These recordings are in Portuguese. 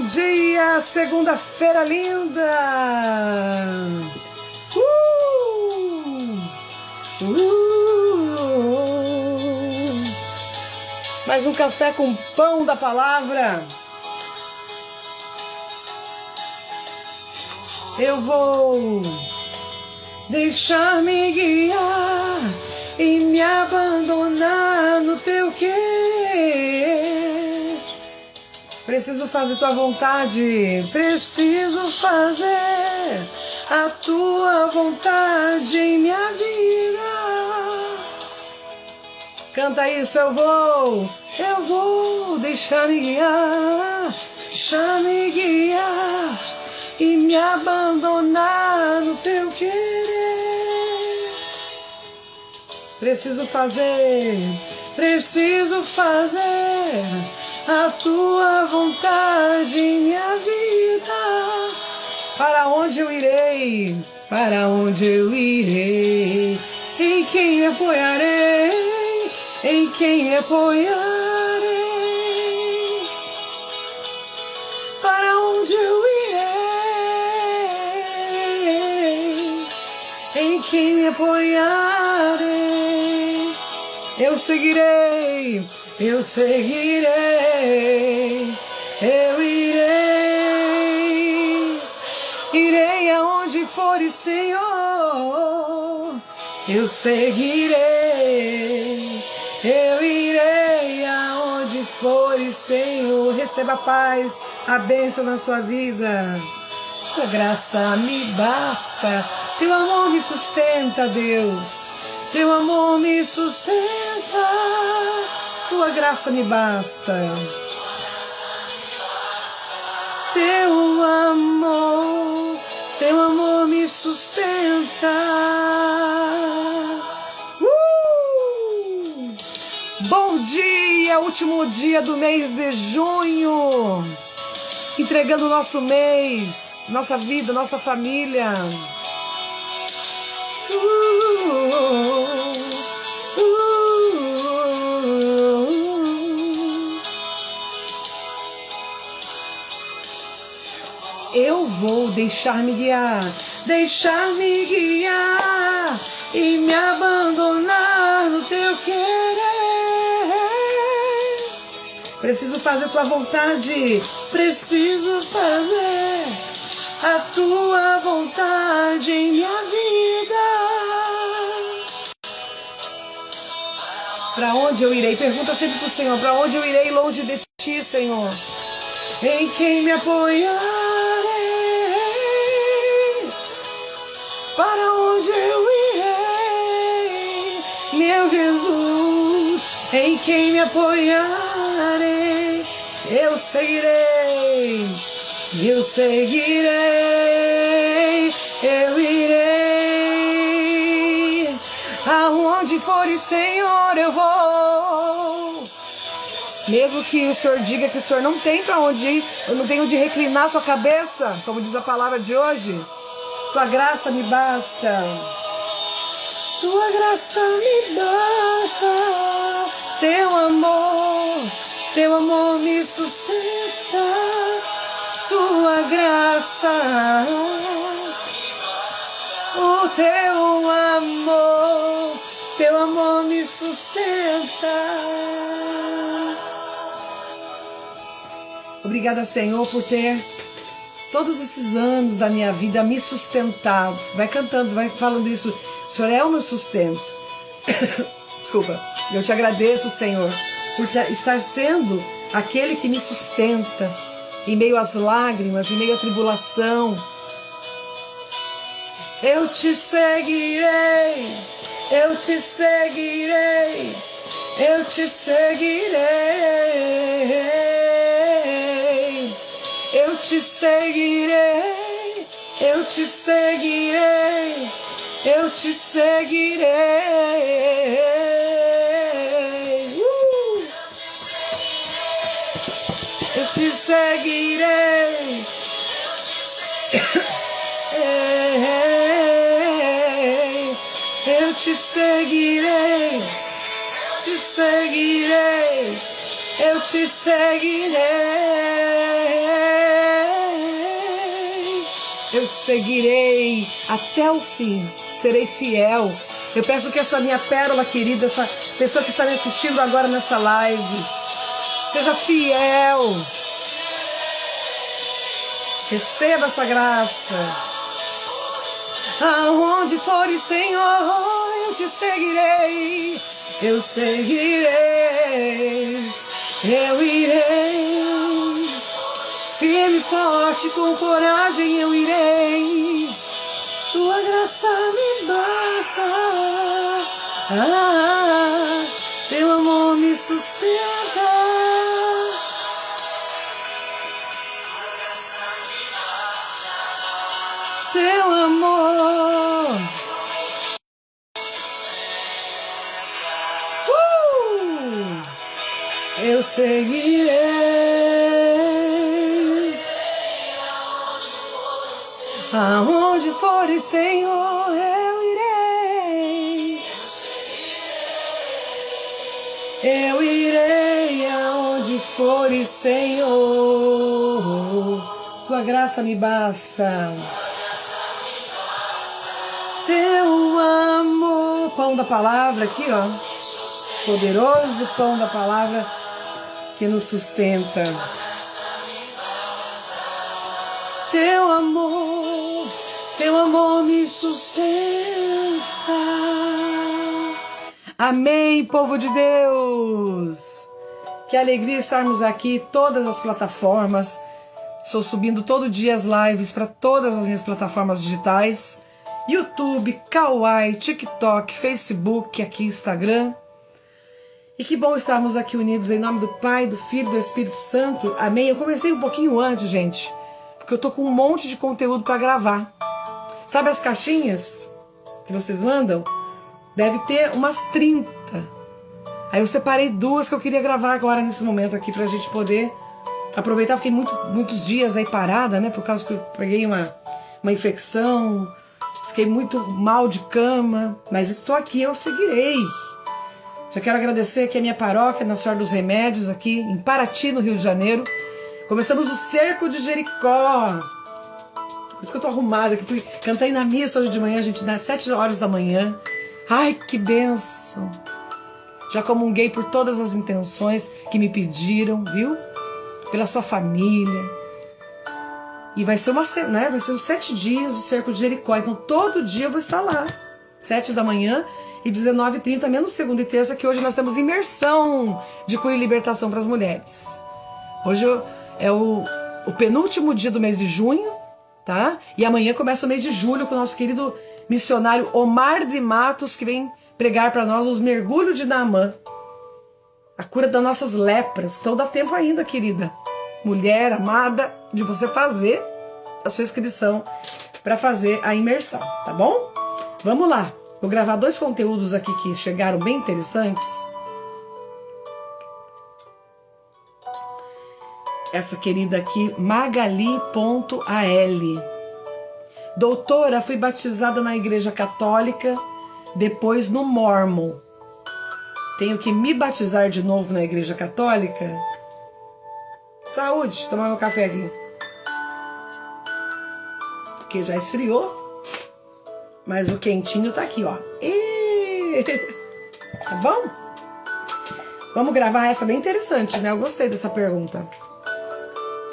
dia, segunda-feira linda! Mais um café com pão da palavra. Eu vou deixar-me guiar e me abandonar no teu querer. Preciso fazer tua vontade, preciso fazer a tua vontade em minha vida. Canta isso, eu vou deixar-me guiar e me abandonar no teu querer. Preciso fazer a tua vontade em minha vida. Para onde eu irei? Para onde eu irei? Em quem me apoiarei? Em quem me apoiarei? Para onde eu irei? Em quem me apoiarei? Eu seguirei, eu irei, irei aonde for, Senhor. Eu seguirei, eu irei aonde for, Senhor. Receba a paz, a bênção na sua vida. Tua graça me basta, teu amor me sustenta, Deus. Teu amor me sustenta, tua graça me basta. Teu amor me sustenta. Bom dia, último dia do mês de junho. Entregando o nosso mês, nossa vida, nossa família. Eu vou deixar-me guiar e me abandonar no teu querer. Preciso fazer tua vontade, preciso fazer a tua vontade em minha vida. Para onde eu irei? Pergunta sempre pro Senhor, para onde eu irei longe de ti, Senhor? Em quem me apoiarei? Para onde eu irei, meu Jesus? Em quem me apoiarei? Eu seguirei, eu irei. Aonde for, Senhor, eu vou. Mesmo que o Senhor diga que o Senhor não tem para onde ir, eu não tenho onde reclinar sua cabeça, como diz a palavra de hoje. Tua graça me basta. Tua graça me basta. Teu amor me sustenta. Tua graça, o teu amor me sustenta. Obrigada, Senhor, por ter todos esses anos da minha vida me sustentado. Vai cantando, vai falando isso. O Senhor é o meu sustento. Desculpa. Eu te agradeço, Senhor, por estar sendo aquele que me sustenta em meio às lágrimas, em meio à tribulação. Eu te seguirei, eu te seguirei, eu te seguirei. Eu te seguirei, eu te seguirei, eu te seguirei. Eu te seguirei. Eu te seguirei, te seguirei, eu te seguirei. eu seguirei até o fim, serei fiel. Eu peço que essa minha pérola querida, essa pessoa que está me assistindo agora nessa live, seja fiel. Receba essa graça. Aonde fores, Senhor, eu te seguirei. Eu seguirei. Eu irei. Firme e forte, com coragem eu irei. Tua graça me basta. Teu amor me sustenta. Teu amor. Eu seguirei. Aonde fores, Senhor, eu irei. Eu irei aonde fores, Senhor. Tua graça me basta. Teu amor. Pão da palavra aqui, ó. Poderoso pão da palavra que nos sustenta. Teu amor me sustenta. Amém, povo de Deus. Que alegria estarmos aqui, todas as plataformas. Estou subindo todo dia as lives para todas as minhas plataformas digitais. YouTube, Kawaii, TikTok, Facebook, aqui Instagram. E que bom estarmos aqui unidos em nome do Pai, do Filho e do Espírito Santo. Amém. Eu comecei um pouquinho antes, gente, porque eu tô com um monte de conteúdo para gravar. Sabe as caixinhas que vocês mandam? Deve ter umas 30. Aí eu separei 2 que eu queria gravar agora nesse momento aqui pra gente poder aproveitar. Fiquei muitos dias aí parada, né? Por causa que eu peguei uma infecção. Fiquei muito mal de cama, mas estou aqui, eu seguirei. Já quero agradecer aqui a minha paróquia, Nossa Senhora dos Remédios, aqui em Paraty, no Rio de Janeiro. Começamos o Cerco de Jericó. Por isso que eu tô arrumada, que cantei na missa hoje de manhã, gente, nas 7 horas da manhã. Ai, que bênção. Já comunguei por todas as intenções que me pediram, viu? Pela sua família. E vai ser vai ser uns 7 dias o Cerco de Jericó. Então todo dia eu vou estar lá. 7 da manhã e 19h30, menos segunda e terça, que hoje nós temos imersão de cura e libertação para as mulheres. Hoje é o penúltimo dia do mês de junho, tá? E amanhã começa o mês de julho com o nosso querido missionário Omar de Matos, que vem pregar para nós os mergulhos de Naamã. A cura das nossas lepras. Então dá tempo ainda, querida mulher amada, de você fazer a sua inscrição para fazer a imersão, tá bom? Vamos lá. Vou gravar 2 conteúdos aqui que chegaram bem interessantes. Essa querida aqui, Magali.al. Doutora, fui batizada na Igreja Católica, depois no Mormon. Tenho que me batizar de novo na Igreja Católica? Saúde, tomar meu café aqui. Porque já esfriou. Mas o quentinho tá aqui, ó. Tá bom? Vamos gravar essa bem interessante, né? Eu gostei dessa pergunta.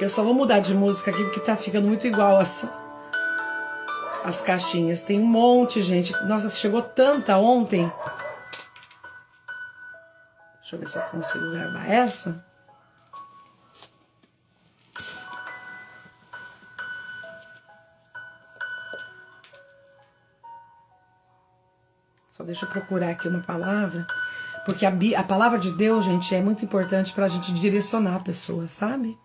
Eu só vou mudar de música aqui porque tá ficando muito igual as caixinhas. Tem um monte, gente. Nossa, chegou tanta ontem. Deixa eu ver se eu consigo gravar essa. Só deixa eu procurar aqui uma palavra, porque a palavra de Deus, gente, é muito importante para a gente direcionar a pessoa, sabe?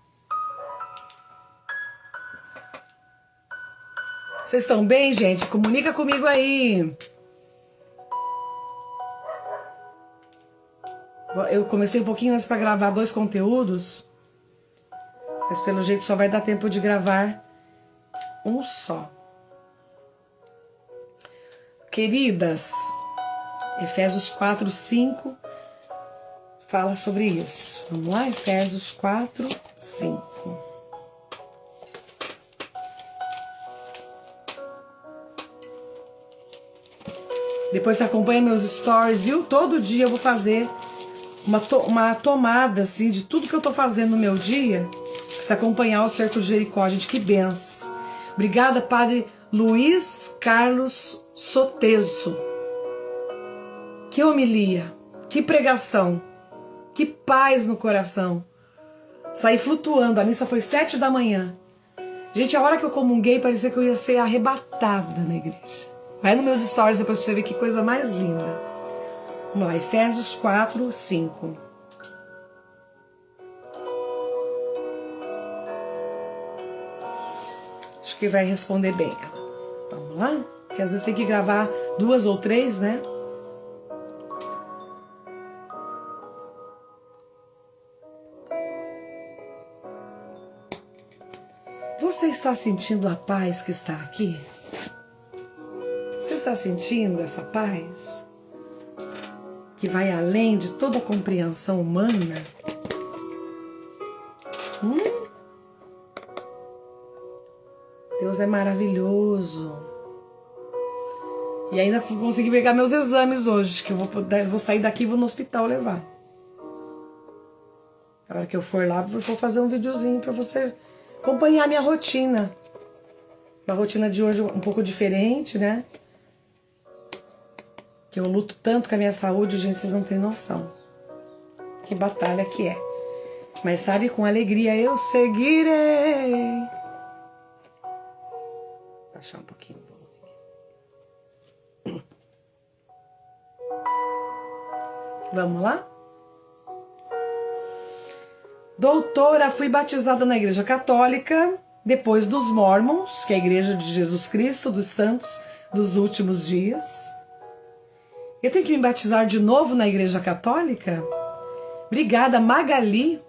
Vocês estão bem, gente? Comunica comigo aí. Eu comecei um pouquinho antes para gravar 2 conteúdos, mas pelo jeito só vai dar tempo de gravar um só. Queridas, Efésios 4:5 fala sobre isso. Vamos lá? Efésios 4:5. Depois você acompanha meus stories, viu? Todo dia eu vou fazer uma tomada, assim, de tudo que eu tô fazendo no meu dia. Pra você acompanhar o Cerco de Jericó, gente. Que benção. Obrigada, Padre Luiz Carlos Soteso. Que homilia. Que pregação. Que paz no coração. Saí flutuando. A missa foi 7 da manhã. Gente, a hora que eu comunguei, parecia que eu ia ser arrebatada na igreja. Vai nos meus stories depois pra você ver que coisa mais linda. Vamos lá, Efésios 4, 5. Acho que vai responder bem. Vamos lá? Porque às vezes tem que gravar 2 ou 3, né? Você está sentindo a paz que está aqui? Você está sentindo essa paz? Que vai além de toda a compreensão humana? Deus é maravilhoso. E ainda consegui pegar meus exames hoje, que eu vou sair daqui e vou no hospital levar. A hora que eu for lá, eu vou fazer um videozinho para você acompanhar a minha rotina. Uma rotina de hoje um pouco diferente, né? Que eu luto tanto com a minha saúde, gente, vocês não têm noção. Que batalha que é. Mas sabe, com alegria eu seguirei. Vou baixar um pouquinho o volume. Vamos lá? Doutora, fui batizada na Igreja Católica, depois dos Mormons, que é a Igreja de Jesus Cristo, dos Santos dos Últimos Dias. Eu tenho que me batizar de novo na Igreja Católica? Obrigada, Magali,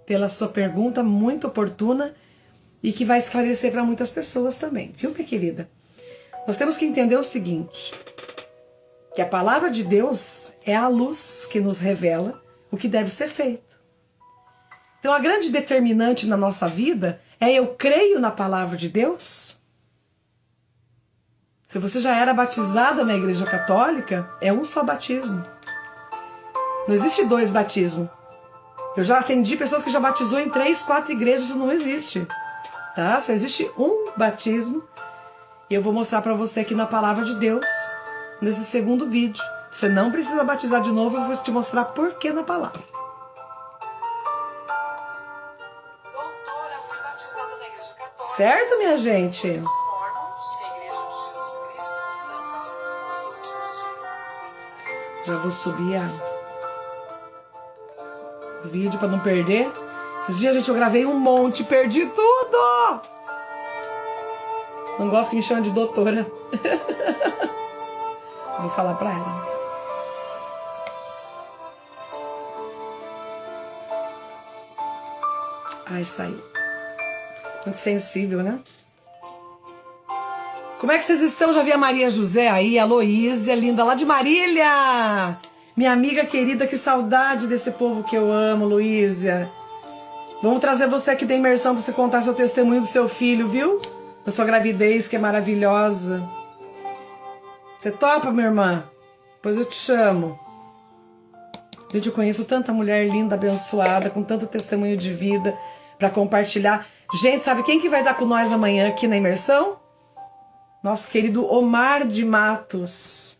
pela sua pergunta muito oportuna e que vai esclarecer para muitas pessoas também, viu, minha querida? Nós temos que entender o seguinte, que a palavra de Deus é a luz que nos revela o que deve ser feito. Então, a grande determinante na nossa vida é eu creio na palavra de Deus. Se você já era batizada na Igreja Católica, é um só batismo. Não existe 2 batismos. Eu já atendi pessoas que já batizou em 3, 4 igrejas, isso não existe. Tá? Só existe um batismo. E eu vou mostrar para você aqui na palavra de Deus, nesse segundo vídeo. Você não precisa batizar de novo, eu vou te mostrar por que na palavra. Doutora, fui batizada na Igreja Católica. Certo, minha gente? Já vou subir o vídeo para não perder. Esses dias, gente, eu gravei um monte, perdi tudo! Não gosto que me chamem de doutora. Vou falar para ela. Ai, saiu. Muito sensível, né? Como é que vocês estão? Já vi a Maria José aí, a Loísia, linda, lá de Marília. Minha amiga querida, que saudade desse povo que eu amo, Loísia. Vamos trazer você aqui da imersão para você contar seu testemunho do seu filho, viu? Da sua gravidez, que é maravilhosa. Você topa, minha irmã? Pois eu te chamo. Gente, eu conheço tanta mulher linda, abençoada, com tanto testemunho de vida para compartilhar. Gente, sabe quem que vai dar com nós amanhã aqui na imersão? Nosso querido Omar de Matos.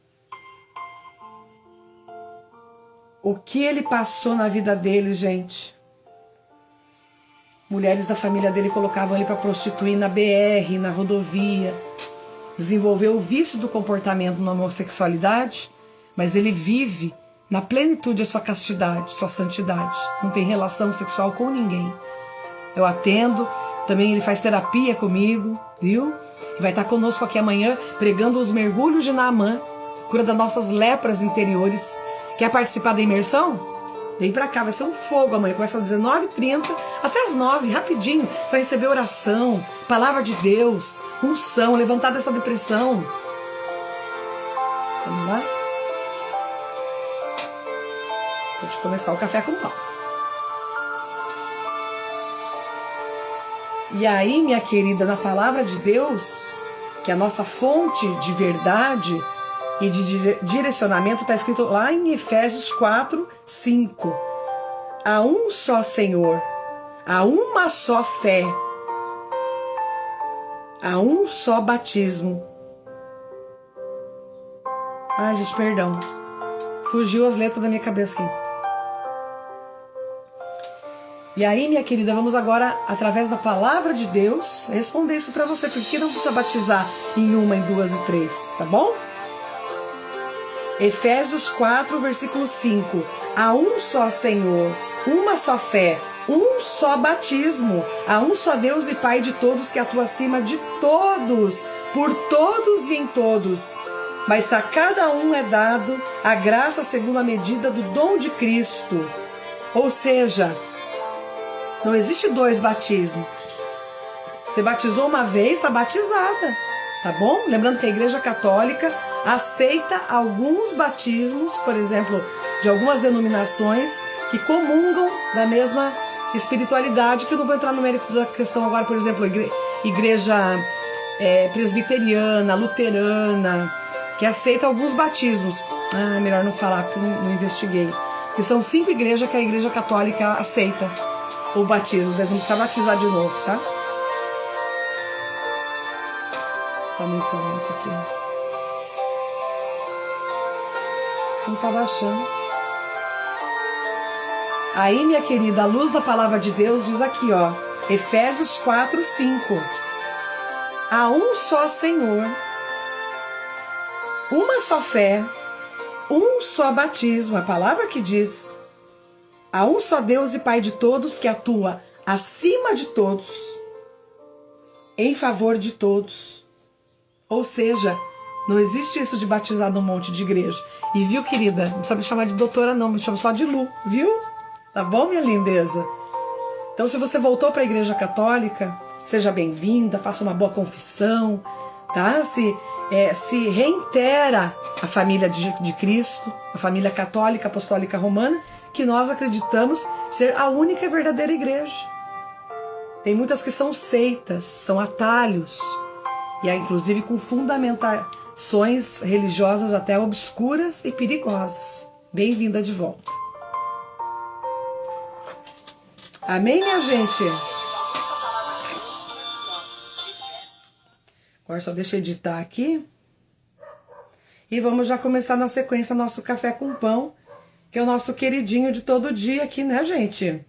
O que ele passou na vida dele, gente. Mulheres da família dele colocavam ele para prostituir na BR, na rodovia. Desenvolveu o vício do comportamento na homossexualidade, mas ele vive na plenitude a sua castidade, sua santidade. Não tem relação sexual com ninguém. Eu atendo, também ele faz terapia comigo, viu? E vai estar conosco aqui amanhã, pregando os mergulhos de Naamã, cura das nossas lepras interiores. Quer participar da imersão? Vem pra cá, vai ser um fogo amanhã. Começa às 19h30 até às 9h, rapidinho. Vai receber oração, palavra de Deus, unção, levantar dessa depressão. Vamos lá? Vou começar o café com pão. E aí, minha querida, na palavra de Deus, que é a nossa fonte de verdade, e de direcionamento está escrito lá em Efésios 4, 5. Há um só Senhor, há uma só fé, há um só batismo. Ai, gente, perdão. Fugiu as letras da minha cabeça aqui. E aí, minha querida, vamos agora, através da palavra de Deus, responder isso para você, porque não precisa batizar em 1, em 2 e 3, tá bom? Efésios 4, versículo 5. Há um só Senhor, uma só fé, um só batismo, há um só Deus e Pai de todos, que atua acima de todos, por todos e em todos. Mas a cada um é dado a graça segundo a medida do dom de Cristo. Ou seja, não existe 2 batismos. Você batizou uma vez, está batizada, tá bom? Lembrando que a Igreja Católica aceita alguns batismos, por exemplo, de algumas denominações que comungam da mesma espiritualidade, que eu não vou entrar no mérito da questão agora, por exemplo, igreja presbiteriana, luterana, que aceita alguns batismos. Melhor não falar, porque eu não investiguei. Que são 5 igrejas que a Igreja Católica aceita o batismo. Mas não precisa batizar de novo, tá? Tá muito alto aqui. Não tá baixando. Aí, minha querida, a luz da palavra de Deus diz aqui, ó, Efésios 4, 5. Há um só Senhor, uma só fé, um só batismo, a palavra que diz. Há um só Deus e Pai de todos, que atua acima de todos, em favor de todos. Ou seja, não existe isso de batizar num monte de igreja. E viu, querida, não precisa me chamar de doutora não, me chama só de Lu, viu? Tá bom, minha lindeza? Então, se você voltou para a Igreja Católica, seja bem-vinda, faça uma boa confissão, tá? Se reitera a família de Cristo, a família católica, apostólica romana, que nós acreditamos ser a única e verdadeira igreja. Tem muitas que são seitas, são atalhos, e inclusive com fundamentações religiosas até obscuras e perigosas. Bem-vinda de volta. Amém, minha gente? Agora só deixa eu editar aqui. E vamos já começar na sequência nosso café com pão, que é o nosso queridinho de todo dia aqui, né, gente?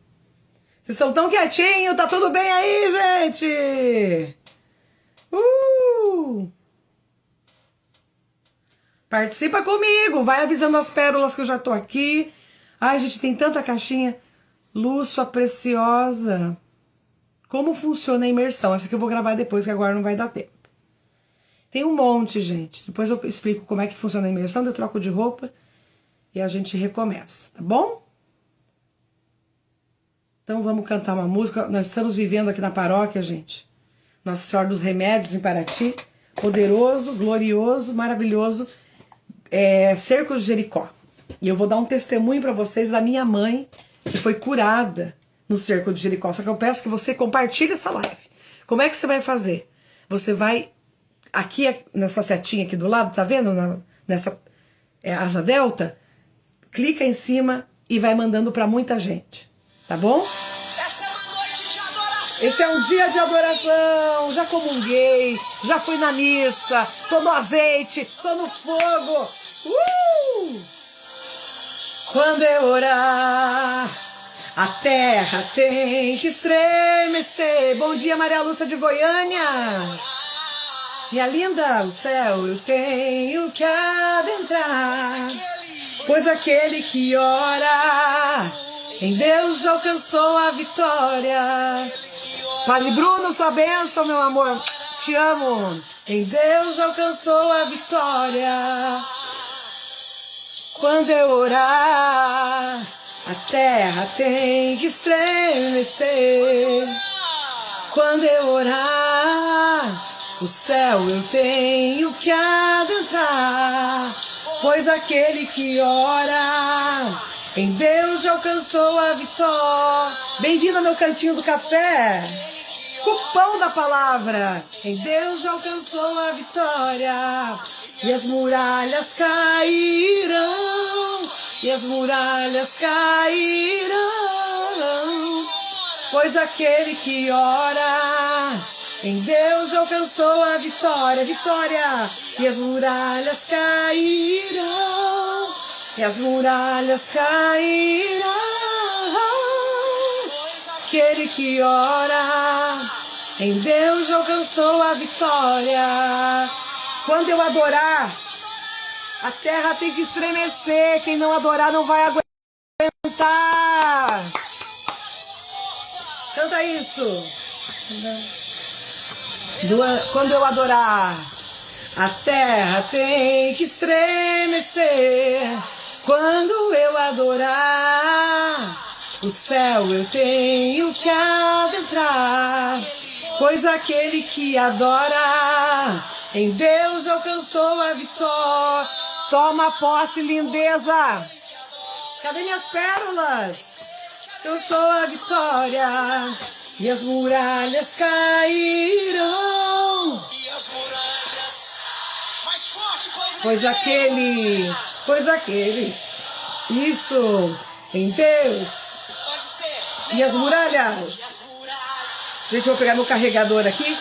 Vocês estão tão quietinhos? Tá tudo bem aí, gente? Participa comigo, vai avisando as pérolas que eu já tô aqui. Ai, gente, tem tanta caixinha. Luz, sua preciosa. Como funciona a imersão? Essa aqui eu vou gravar depois, que agora não vai dar tempo. Tem um monte, gente. Depois eu explico como é que funciona a imersão, eu troco de roupa e a gente recomeça, tá bom? Então vamos cantar uma música. Nós estamos vivendo aqui na paróquia, gente, Nossa Senhora dos Remédios, em Paraty. Poderoso, glorioso, maravilhoso Cerco de Jericó. E eu vou dar um testemunho para vocês da minha mãe, que foi curada no Cerco de Jericó. Só que eu peço que você compartilhe essa live. Como é que você vai fazer? Você vai aqui, nessa setinha aqui do lado, tá vendo? Nessa asa delta, clica em cima e vai mandando para muita gente, tá bom? Essa é uma noite de adoração. Esse é um dia de adoração. Já comunguei, já fui na missa, tô no azeite, tô no fogo. Quando eu orar, a terra tem que estremecer. Bom dia, Maria Lúcia de Goiânia. Minha linda, o céu eu tenho que adentrar, pois aquele que ora em Deus já alcançou a vitória. Padre Bruno, sua bênção, meu amor, te amo. Em Deus já alcançou a vitória. Quando eu orar, a terra tem que estremecer. Quando eu orar, o céu eu tenho que adentrar, pois aquele que ora em Deus já alcançou a vitória. Bem-vindo ao meu cantinho do café. com o pão da palavra. Em Deus alcançou a vitória. E as muralhas cairão. E as muralhas cairão. Pois aquele que ora em Deus alcançou a vitória. Vitória. E as muralhas cairão. E as muralhas cairão. Aquele que ora em Deus alcançou a vitória. Quando eu adorar, a terra tem que estremecer. Quem não adorar não vai aguentar. Canta isso. Quando eu adorar, a terra tem que estremecer. Quando eu adorar, o céu eu tenho que adentrar. Pois aquele que adora em Deus alcançou a vitória. Toma posse, lindeza. Cadê minhas pérolas? Alcançou a vitória. E as muralhas cairão. Pois aquele, isso, em Deus. E as muralhas. Gente, eu vou pegar meu carregador aqui,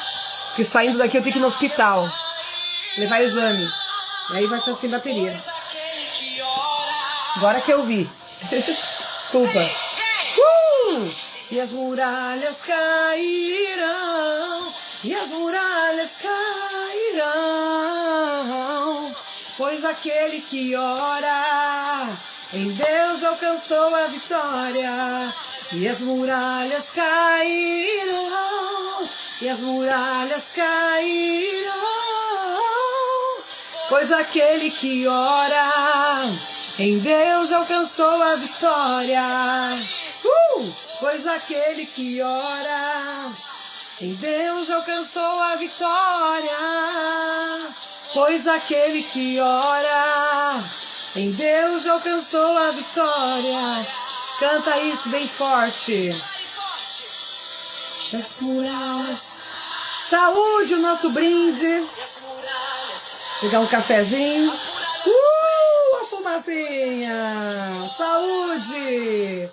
porque saindo daqui eu tenho que ir no hospital levar exame. E aí vai estar sem bateria. Agora que eu vi. Desculpa. E as muralhas cairão. E as muralhas cairão. Pois aquele que ora em Deus alcançou a vitória. E as muralhas cairão. E as muralhas cairão. Pois aquele que ora em Deus alcançou a vitória. Pois aquele que ora em Deus alcançou a vitória. Pois aquele que ora em Deus alcançou a vitória. Canta isso bem forte. As muralhas. Saúde, o nosso brinde. Pegar um cafezinho. A fumacinha. Saúde.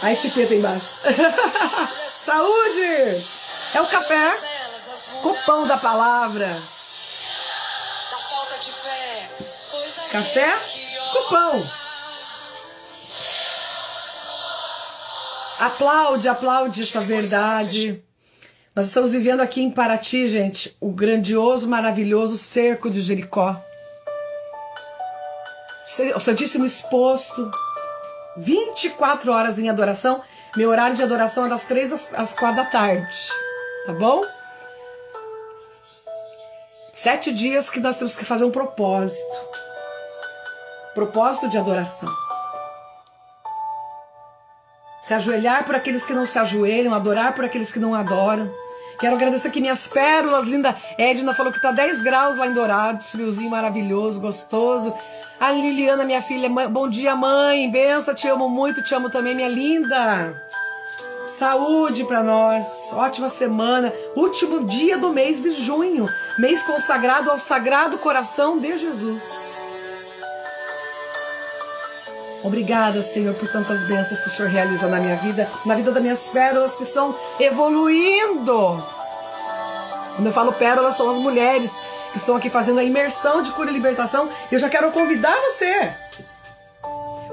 Aí tipeta embaixo. Saúde. É o café com o pão da palavra. Café com pão. Aplaude, aplaude essa verdade. Nós estamos vivendo aqui em Paraty, gente, o grandioso, maravilhoso cerco de Jericó. O Santíssimo exposto, 24 horas em adoração. Meu horário de adoração é das 3 às 4 da tarde, tá bom? 7 dias que nós temos que fazer um propósito. Propósito de adoração. Se ajoelhar por aqueles que não se ajoelham, adorar por aqueles que não adoram. Quero agradecer aqui minhas pérolas, linda Edna falou que tá 10 graus lá em Dourados, friozinho maravilhoso, gostoso. A Liliana, minha filha, bom dia mãe, benção, te amo muito, te amo também, minha linda. Saúde para nós, ótima semana, último dia do mês de junho, mês consagrado ao Sagrado Coração de Jesus. Obrigada, Senhor, por tantas bênçãos que o Senhor realiza na minha vida, na vida das minhas pérolas que estão evoluindo. Quando eu falo pérolas, são as mulheres que estão aqui fazendo a imersão de cura e libertação. Eu já quero convidar você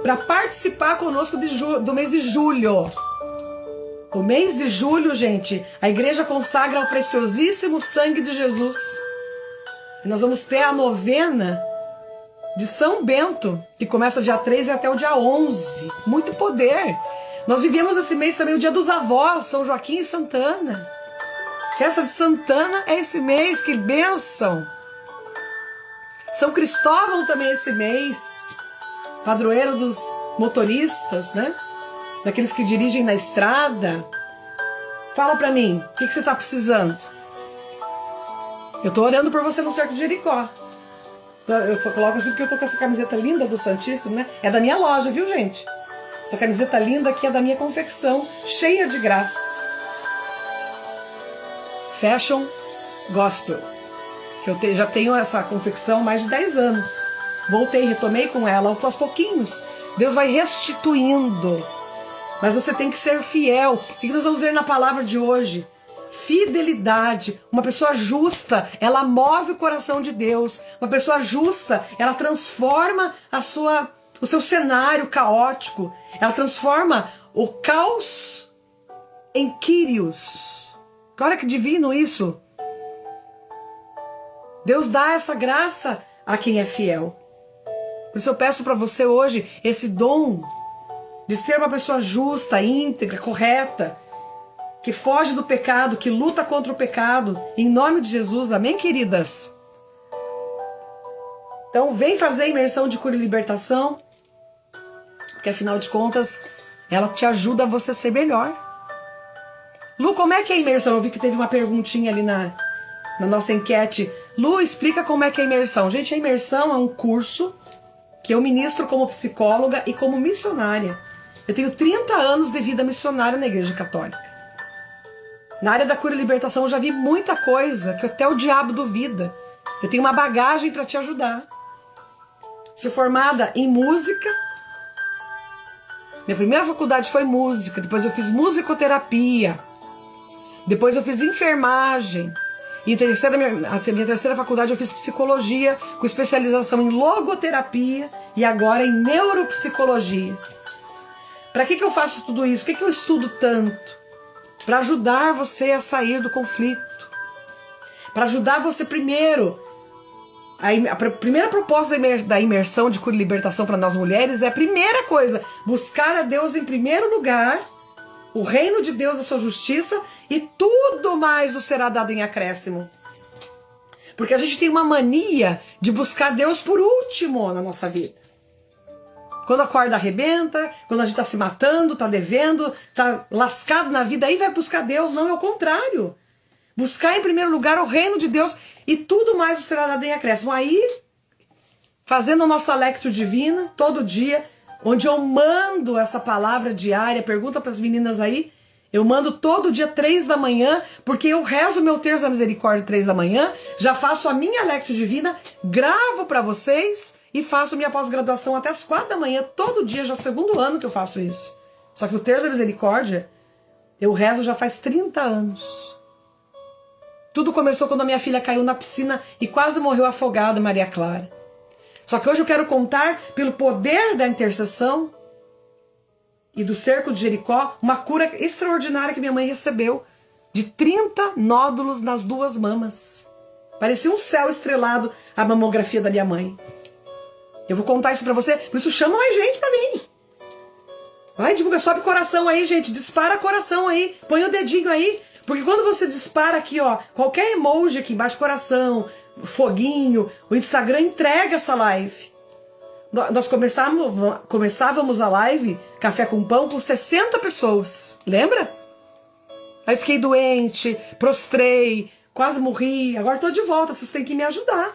para participar conosco do mês de julho. O mês de julho, gente, a igreja consagra ao preciosíssimo sangue de Jesus. E nós vamos ter a novena de São Bento, que começa dia 3 e até o dia 11. Muito poder. Nós vivemos esse mês também o dia dos avós, São Joaquim e Santana. Festa de Santana é esse mês, que bênção. São Cristóvão também é esse mês, padroeiro dos motoristas, né? Daqueles que dirigem na estrada. Fala pra mim, o que você tá precisando? Eu tô orando por você no cerco de Jericó. Eu coloco assim porque eu tô com essa camiseta linda do Santíssimo, né? É da minha loja, viu, gente? Essa camiseta linda aqui é da minha confecção, cheia de graça. Fashion Gospel. Que eu já tenho essa confecção há mais de 10 anos. Voltei, retomei com ela aos pouquinhos. Deus vai restituindo. Mas você tem que ser fiel. O que nós vamos ver na palavra de hoje? Fidelidade. Uma pessoa justa, ela move o coração de Deus. Uma pessoa justa, ela transforma o seu cenário caótico. Ela transforma o caos em Kyrios. Olha que divino isso. Deus dá essa graça a quem é fiel. Por isso eu peço para você hoje esse dom de ser uma pessoa justa, íntegra, correta, que foge do pecado, que luta contra o pecado, em nome de Jesus, amém, queridas? Então vem fazer a imersão de cura e libertação, porque afinal de contas, ela te ajuda a você ser melhor. Lu, como é que é a imersão? Eu vi que teve uma perguntinha ali na nossa enquete. Lu, explica como é que é a imersão. Gente, a imersão é um curso que eu ministro como psicóloga e como missionária. Eu tenho 30 anos de vida missionária na Igreja Católica. Na área da cura e libertação eu já vi muita coisa que até o diabo duvida. Eu tenho uma bagagem para te ajudar. Sou formada em música. Minha primeira faculdade foi música. Depois eu fiz musicoterapia. Depois eu fiz enfermagem. E a minha terceira faculdade eu fiz psicologia, com especialização em logoterapia e agora em neuropsicologia. Para que eu faço tudo isso? Por que eu estudo tanto? Para ajudar você a sair do conflito. Para ajudar você primeiro. A primeira proposta da imersão de cura e libertação para nós mulheres é a primeira coisa, buscar a Deus em primeiro lugar, o reino de Deus, a sua justiça, e tudo mais nos será dado em acréscimo. Porque a gente tem uma mania de buscar Deus por último na nossa vida. Quando a corda arrebenta, quando a gente está se matando, está devendo, está lascado na vida, aí vai buscar Deus. Não, é o contrário. Buscar em primeiro lugar o reino de Deus e tudo mais será dado em acréscimo. Aí, fazendo a nossa lectio divina, todo dia, onde eu mando essa palavra diária, pergunta para as meninas aí, eu mando todo dia 3 da manhã, porque eu rezo meu terço da misericórdia 3 da manhã, já faço a minha lectio divina, gravo para vocês e faço minha pós-graduação até as 4 da manhã, todo dia, já é o segundo ano que eu faço isso. Só que o terço da misericórdia, eu rezo já faz 30 anos. Tudo começou quando a minha filha caiu na piscina e quase morreu afogada, Maria Clara. Só que hoje eu quero contar, pelo poder da intercessão e do cerco de Jericó, uma cura extraordinária que minha mãe recebeu, de 30 nódulos nas 2 mamas. Parecia um céu estrelado a mamografia da minha mãe. Eu vou contar isso pra você, por isso chama mais gente pra mim. Vai, divulga, sobe coração aí, gente, dispara coração aí, põe o dedinho aí, porque quando você dispara aqui, ó, qualquer emoji aqui embaixo, coração, foguinho, o Instagram entrega essa live. Nós começávamos a live, Café com Pão, com 60 pessoas, lembra? Aí fiquei doente, prostrei, quase morri, agora tô de volta, vocês têm que me ajudar.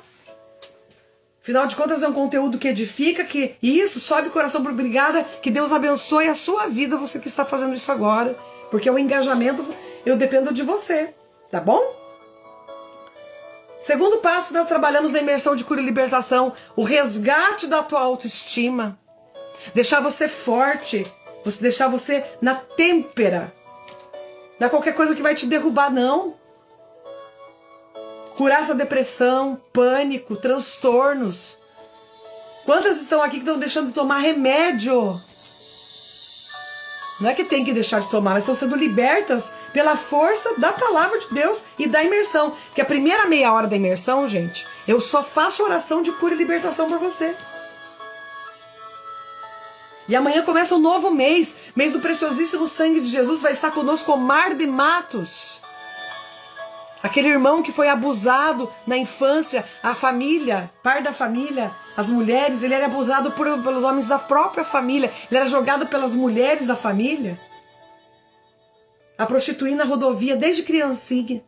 Afinal de contas é um conteúdo que edifica, e isso, sobe coração, obrigada, que Deus abençoe a sua vida, você que está fazendo isso agora, porque o engajamento, eu dependo de você, tá bom? Segundo passo que nós trabalhamos na imersão de cura e libertação, o resgate da tua autoestima. Deixar você forte, deixar você na têmpera. Não é qualquer coisa que vai te derrubar, não. Curar essa depressão, pânico, transtornos. Quantas estão aqui que estão deixando de tomar remédio? Não é que tem que deixar de tomar, mas estão sendo libertas pela força da palavra de Deus e da imersão. Que a primeira meia hora da imersão, gente, eu só faço oração de cura e libertação por você. E amanhã começa um novo mês. Mês do preciosíssimo sangue de Jesus. Vai estar conosco Omar de Matos. Aquele irmão que foi abusado na infância, a família, par da família, as mulheres, ele era abusado pelos homens da própria família, ele era jogado pelas mulheres da família, a prostituir na rodovia desde criancinha.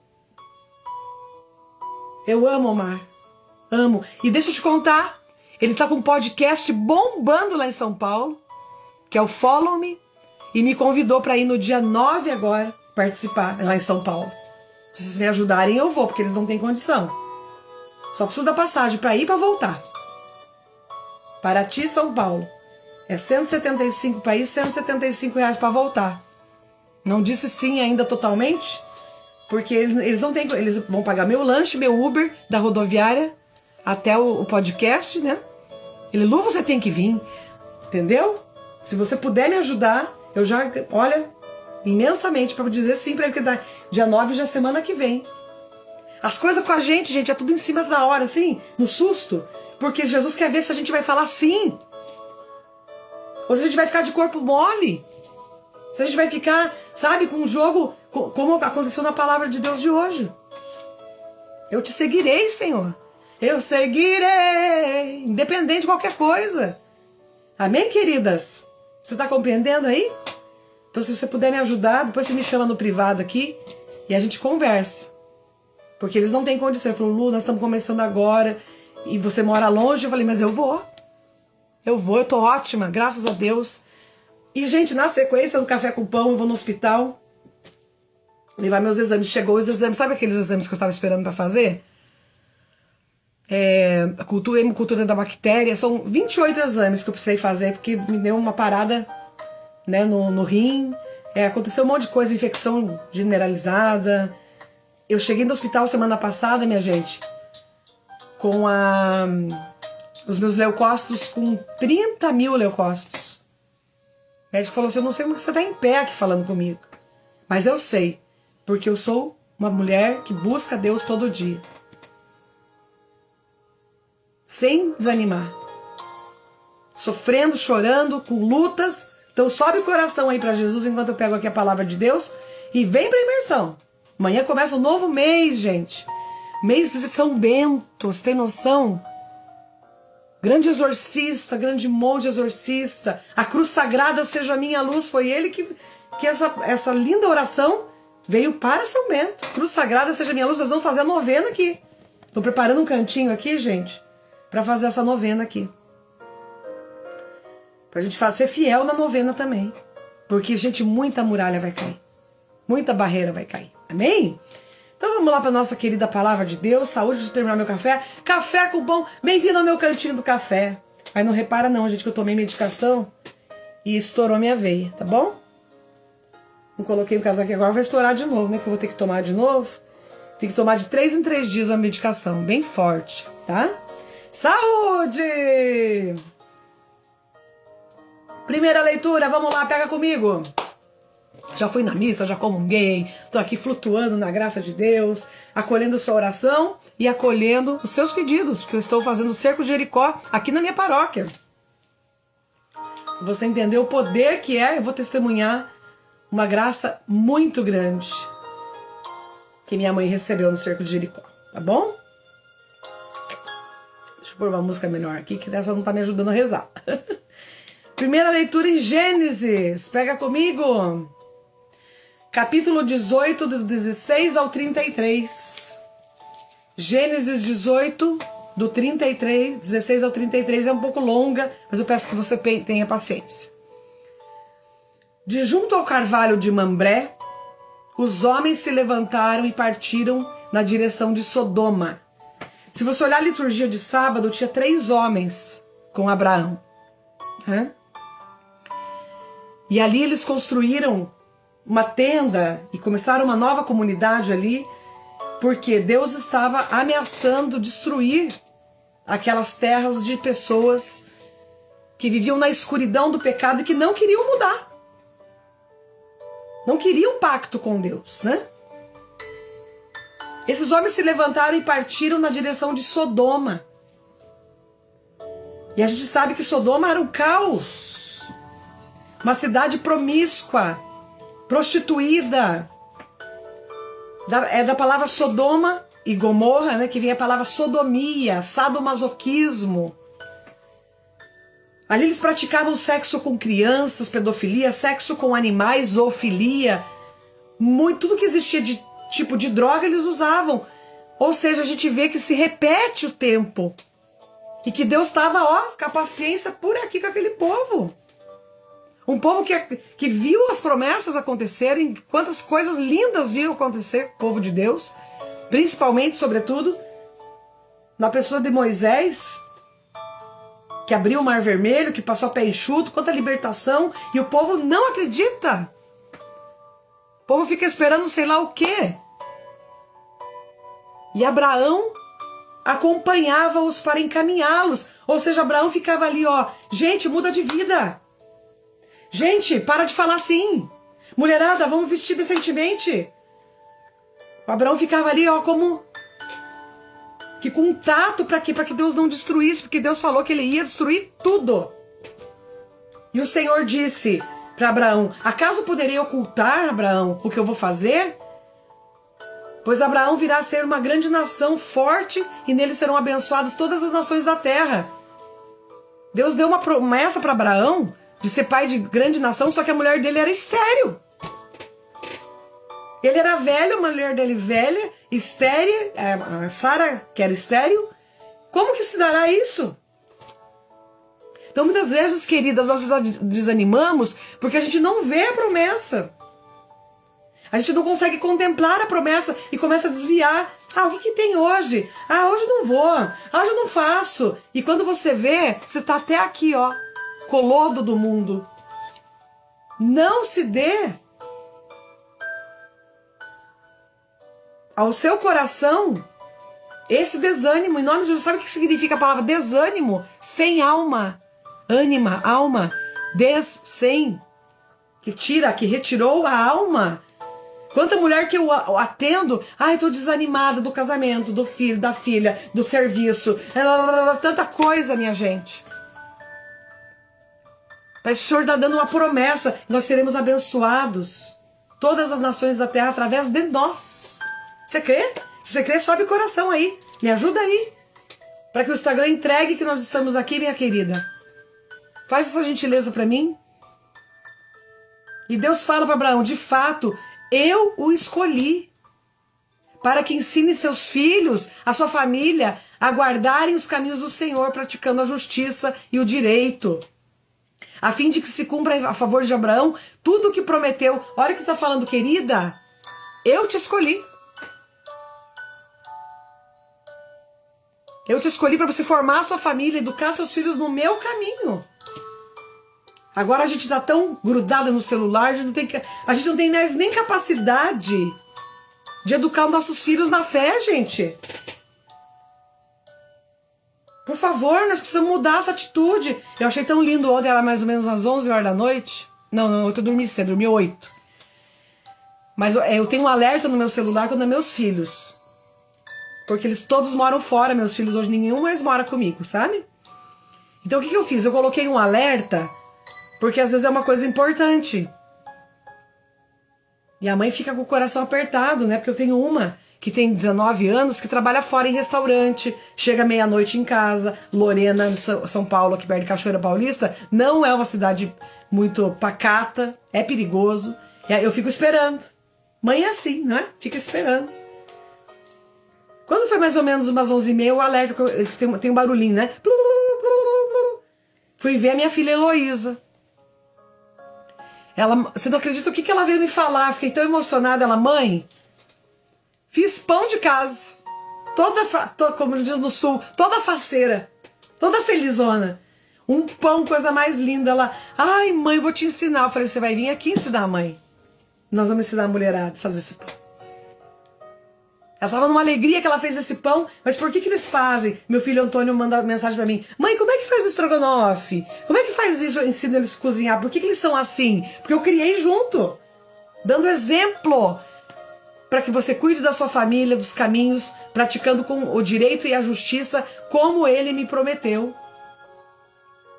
Eu amo Omar, amo. E deixa eu te contar, ele tá com um podcast bombando lá em São Paulo, que é o Follow Me, e me convidou para ir no dia 9 agora, participar lá em São Paulo. Se vocês me ajudarem, eu vou, porque eles não têm condição. Só preciso da passagem para ir e para voltar. Paraty, São Paulo. É 175 para ir, R$175 para voltar. Não disse sim ainda totalmente, porque eles não têm, eles vão pagar meu lanche, meu Uber da rodoviária até o podcast, né? Ele, Lu, você tem que vir, entendeu? Se você puder me ajudar, eu já, olha, imensamente para dizer sim para ele, porque dia 9 já é semana que vem. As coisas com a gente, é tudo em cima da hora, assim, no susto, porque Jesus quer ver se a gente vai falar sim, ou se a gente vai ficar de corpo mole. Se a gente vai ficar, sabe, com um jogo, como aconteceu na palavra de Deus de hoje. Eu te seguirei, Senhor. Eu seguirei, independente de qualquer coisa. Amém, queridas? Você está compreendendo aí? Então, se você puder me ajudar, depois você me chama no privado aqui e a gente conversa. Porque eles não têm condição. Ele falou, Lu, nós estamos começando agora e você mora longe. Eu falei, mas eu vou. Eu tô ótima, graças a Deus. E, gente, na sequência do Café com Pão, eu vou no hospital levar meus exames. Chegou os exames, sabe aqueles exames que eu estava esperando para fazer? A cultura da bactéria. São 28 exames que eu precisei fazer, porque me deu uma parada, né, no rim. Aconteceu um monte de coisa, infecção generalizada. Eu cheguei no hospital semana passada, minha gente, com os meus leucócitos, com 30 mil leucócitos. O médico falou assim, eu não sei como você está em pé aqui falando comigo. Mas eu sei, porque eu sou uma mulher que busca Deus todo dia. Sem desanimar. Sofrendo, chorando, com lutas. Então sobe o coração aí para Jesus enquanto eu pego aqui a palavra de Deus e vem para a imersão. Amanhã começa um novo mês, gente. Mês de São Bento, você tem noção? Grande exorcista, grande monge exorcista. A cruz sagrada seja a minha luz. Foi ele que essa linda oração veio para São Bento. Cruz sagrada seja a minha luz. Nós vamos fazer a novena aqui. Estou preparando um cantinho aqui, gente, para fazer essa novena aqui. Pra gente ser fiel na novena também. Porque, gente, muita muralha vai cair. Muita barreira vai cair. Amém? Então vamos lá para nossa querida palavra de Deus. Saúde, deixa eu terminar meu café. Café com pão. Bem-vindo ao meu cantinho do café. Aí não repara não, gente, que eu tomei medicação e estourou minha veia, tá bom? Não coloquei o casaco agora, vai estourar de novo, né? Que eu vou ter que tomar de novo. Tem que tomar de 3 em 3 dias uma medicação, bem forte, tá? Saúde! Primeira leitura, vamos lá, pega comigo. Já fui na missa, já comunguei, tô aqui flutuando na graça de Deus, acolhendo sua oração e acolhendo os seus pedidos, porque eu estou fazendo o cerco de Jericó aqui na minha paróquia. Você entendeu o poder que é, eu vou testemunhar uma graça muito grande que minha mãe recebeu no cerco de Jericó, tá bom? Deixa eu pôr uma música melhor aqui, que dessa não tá me ajudando a rezar. Primeira leitura em Gênesis, pega comigo. Capítulo 18, do 16 ao 33. Gênesis 18, do 33, 16 ao 33, é um pouco longa, mas eu peço que você tenha paciência. De junto ao carvalho de Mambré, os homens se levantaram e partiram na direção de Sodoma. Se você olhar a liturgia de sábado, tinha 3 homens com Abraão. E ali eles construíram uma tenda e começaram uma nova comunidade ali, porque Deus estava ameaçando destruir aquelas terras de pessoas que viviam na escuridão do pecado e que não queriam mudar. Não queriam pacto com Deus, né? Esses homens se levantaram e partiram na direção de Sodoma. E a gente sabe que Sodoma era um caos. Uma cidade promíscua, prostituída. É da palavra Sodoma e Gomorra, né, que vem a palavra sodomia, sadomasoquismo. Ali eles praticavam sexo com crianças, pedofilia, sexo com animais, zoofilia. Tudo que existia de tipo de droga eles usavam. Ou seja, a gente vê que se repete o tempo. E que Deus estava, com a paciência por aqui com aquele povo. Um povo que viu as promessas acontecerem, quantas coisas lindas viu acontecer, o povo de Deus, principalmente, sobretudo, na pessoa de Moisés, que abriu o Mar Vermelho, que passou a pé enxuto, quanta libertação, e o povo não acredita. O povo fica esperando sei lá o quê. E Abraão acompanhava-os para encaminhá-los. Ou seja, Abraão ficava ali, ó, gente, muda de vida. Gente, para de falar assim. Mulherada, vamos vestir decentemente. O Abraão ficava ali, ó, como que com um tato para quê? Para que Deus não destruísse, porque Deus falou que ele ia destruir tudo. E o Senhor disse para Abraão: acaso poderei ocultar, Abraão, o que eu vou fazer? Pois Abraão virá a ser uma grande nação forte e nele serão abençoadas todas as nações da terra. Deus deu uma promessa para Abraão de ser pai de grande nação, só que a mulher dele era estéril. Ele era velho, a mulher dele velha, estéril, Sara, que era estéril. Como que se dará isso? Então, muitas vezes, queridas, nós desanimamos porque a gente não vê a promessa. A gente não consegue contemplar a promessa e começa a desviar. Ah, o que tem hoje? Ah, hoje não vou. Ah, hoje eu não faço. E quando você vê, você está até aqui, ó, colodo do mundo. Não se dê ao seu coração esse desânimo. Em nome de Jesus, sabe o que significa a palavra desânimo? Sem alma. Ânima, alma. Sem. Que tira, que retirou a alma. Quanta mulher que eu atendo, ai, tô desanimada do casamento, do filho, da filha, do serviço, tanta coisa, minha gente. Mas o Senhor está dando uma promessa, nós seremos abençoados, todas as nações da terra através de nós. Você crê? Se você crê, sobe o coração aí, me ajuda aí, para que o Instagram entregue que nós estamos aqui, minha querida. Faz essa gentileza para mim. E Deus fala para Abraão, de fato, eu o escolhi para que ensine seus filhos, a sua família, a guardarem os caminhos do Senhor, praticando a justiça e o direito, a fim de que se cumpra a favor de Abraão tudo o que prometeu. Olha o que está falando, querida, eu te escolhi. Eu te escolhi para você formar a sua família, educar seus filhos no meu caminho. Agora a gente está tão grudada no celular, a gente não tem mais nem capacidade de educar os nossos filhos na fé, gente. Por favor, nós precisamos mudar essa atitude. Eu achei tão lindo ontem, era mais ou menos às 11 horas da noite. Não, eu dormi cedo, dormi 8. Mas eu tenho um alerta no meu celular quando é meus filhos. Porque eles todos moram fora, meus filhos hoje nenhum mais mora comigo, sabe? Então o que eu fiz? Eu coloquei um alerta, porque às vezes é uma coisa importante. E a mãe fica com o coração apertado, né? Porque eu tenho uma que tem 19 anos, que trabalha fora em restaurante, chega meia-noite em casa. Lorena, São Paulo, aqui perto de Cachoeira Paulista, não é uma cidade muito pacata, é perigoso. Eu fico esperando. Mãe é assim, né? Fica esperando. Quando foi mais ou menos umas 11h30, o alerta, tem um barulhinho, né? Fui ver a minha filha Heloísa. Você não acredita o que ela veio me falar? Fiquei tão emocionada. Ela, mãe, fiz pão de casa. Como diz no sul, toda faceira. Toda felizona. Um pão, coisa mais linda. Ela, ai mãe, eu vou te ensinar. Eu falei, você vai vir aqui ensinar, mãe. Nós vamos ensinar a mulherada a fazer esse pão. Ela estava numa alegria que ela fez esse pão, mas por que eles fazem? Meu filho Antônio manda mensagem para mim: mãe, como é que faz o estrogonofe? Como é que faz isso? Eu ensino eles a cozinhar. Por que eles são assim? Porque eu criei junto, dando exemplo para que você cuide da sua família, dos caminhos, praticando com o direito e a justiça, como ele me prometeu.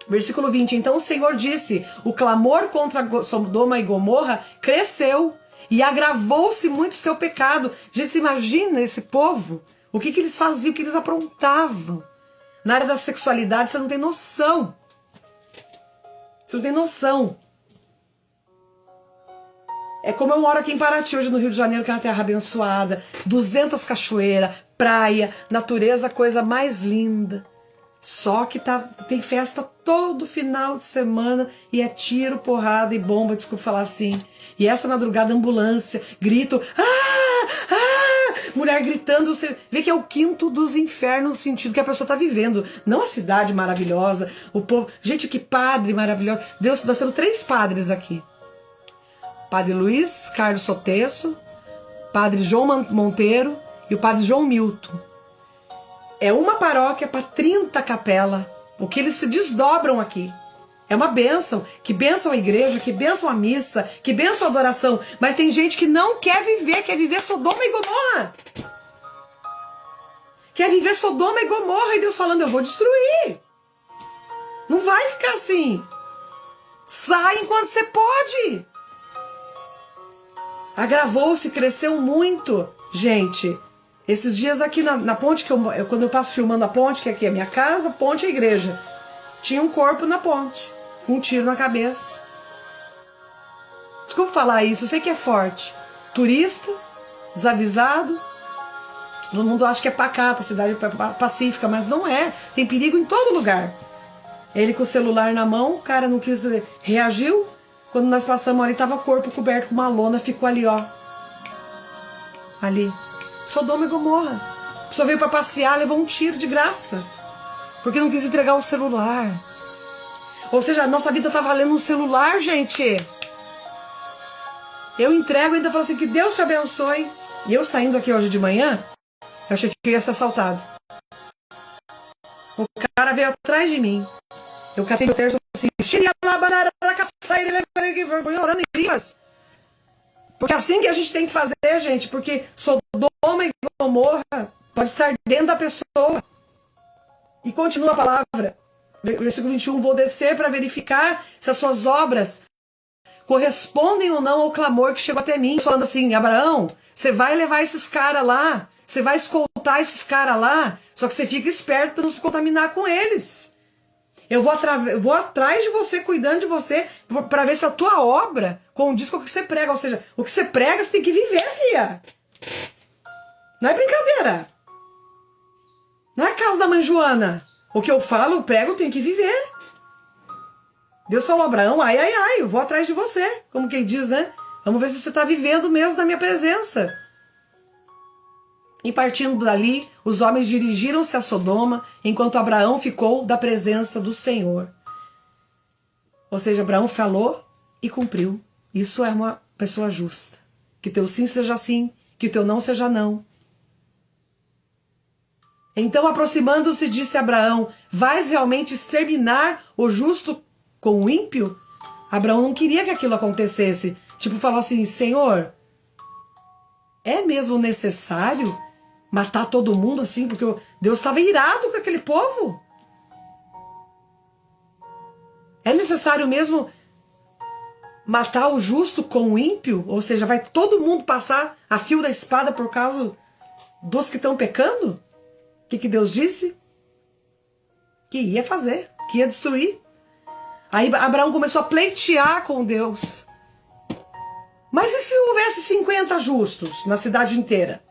Versículo 20. Então o Senhor disse: o clamor contra Sodoma e Gomorra cresceu e agravou-se muito o seu pecado. Gente, você imagina esse povo? O que eles faziam, o que eles aprontavam. Na área da sexualidade, você não tem noção. Você não tem noção. É como eu moro aqui em Paraty, hoje no Rio de Janeiro, que é uma terra abençoada. 200 cachoeiras, praia, natureza, coisa mais linda. Só que tem festa todo final de semana e é tiro, porrada e bomba, desculpa falar assim. E essa madrugada, ambulância, grito, mulher gritando, você vê que é o quinto dos infernos no sentido que a pessoa está vivendo. Não a cidade maravilhosa, o povo. Gente, que padre maravilhoso. Deus, nós temos 3 padres aqui. Padre Luiz Carlos Sotesso, Padre João Monteiro e o Padre João Milton. É uma paróquia para 30 capelas. O que eles se desdobram aqui. É uma bênção. Que bênção a igreja, que bênção a missa, que bênção a adoração. Mas tem gente que não quer viver Sodoma e Gomorra. Quer viver Sodoma e Gomorra e Deus falando, eu vou destruir. Não vai ficar assim. Sai enquanto você pode. Agravou-se, cresceu muito. Gente, esses dias aqui na ponte, quando eu passo filmando a ponte, que aqui é a minha casa, ponte é a igreja, tinha um corpo na ponte, com um tiro na cabeça. Desculpa falar isso, eu sei que é forte. Turista, desavisado, todo mundo acha que é pacata, cidade pacífica, mas não é. Tem perigo em todo lugar. Ele com o celular na mão, o cara não quis, reagiu. Quando nós passamos ali, tava o corpo coberto com uma lona, ficou ali, ó. Ali. Sodoma e Gomorra. A pessoa veio pra passear, levou um tiro de graça. Porque não quis entregar o celular. Ou seja, a nossa vida tá valendo um celular, gente. Eu entrego e ainda falo assim, que Deus te abençoe. E eu saindo aqui hoje de manhã, eu achei que eu ia ser assaltado. O cara veio atrás de mim. Eu catei meu terço assim, fui orando em línguas. Porque é assim que a gente tem que fazer, gente. Porque Sodoma e Gomorra pode estar dentro da pessoa. E continua a palavra. Versículo 21. Vou descer para verificar se as suas obras correspondem ou não ao clamor que chegou até mim. Falando assim, Abraão, você vai levar esses caras lá. Você vai escoltar esses caras lá. Só que você fica esperto para não se contaminar com eles. Eu vou atrás de você, cuidando de você, para ver se a tua obra condiz com o que você prega. Ou seja, o que você prega, você tem que viver, fia. Não é brincadeira. Não é a casa da mãe Joana. O que eu falo, eu prego, eu tenho que viver. Deus falou, Abraão, ai, eu vou atrás de você. Como quem diz, né? Vamos ver se você está vivendo mesmo na minha presença. E partindo dali, os homens dirigiram-se a Sodoma, enquanto Abraão ficou da presença do Senhor. Ou seja, Abraão falou e cumpriu. Isso é uma pessoa justa. Que teu sim seja sim, que teu não seja não. Então, aproximando-se, disse Abraão, vais realmente exterminar o justo com o ímpio? Abraão não queria que aquilo acontecesse. Tipo, falou assim, Senhor, é mesmo necessário matar todo mundo assim? Porque Deus estava irado com aquele povo. É necessário mesmo matar o justo com o ímpio? Ou seja, vai todo mundo passar a fio da espada por causa dos que estão pecando? O que Deus disse? Que ia fazer, que ia destruir. Aí Abraão começou a pleitear com Deus. Mas e se houvesse 50 justos na cidade inteira?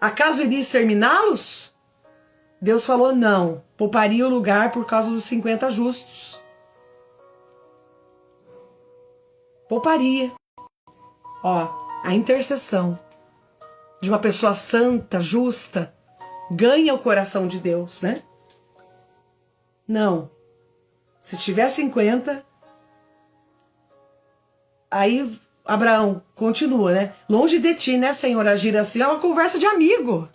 Acaso iria exterminá-los? Deus falou não, pouparia o lugar por causa dos 50 justos. Pouparia. Ó, a intercessão de uma pessoa santa, justa, ganha o coração de Deus, né? Não. Se tiver 50, aí Abraão continua, né? Longe de ti, né, Senhor, agir assim. É uma conversa de amigo.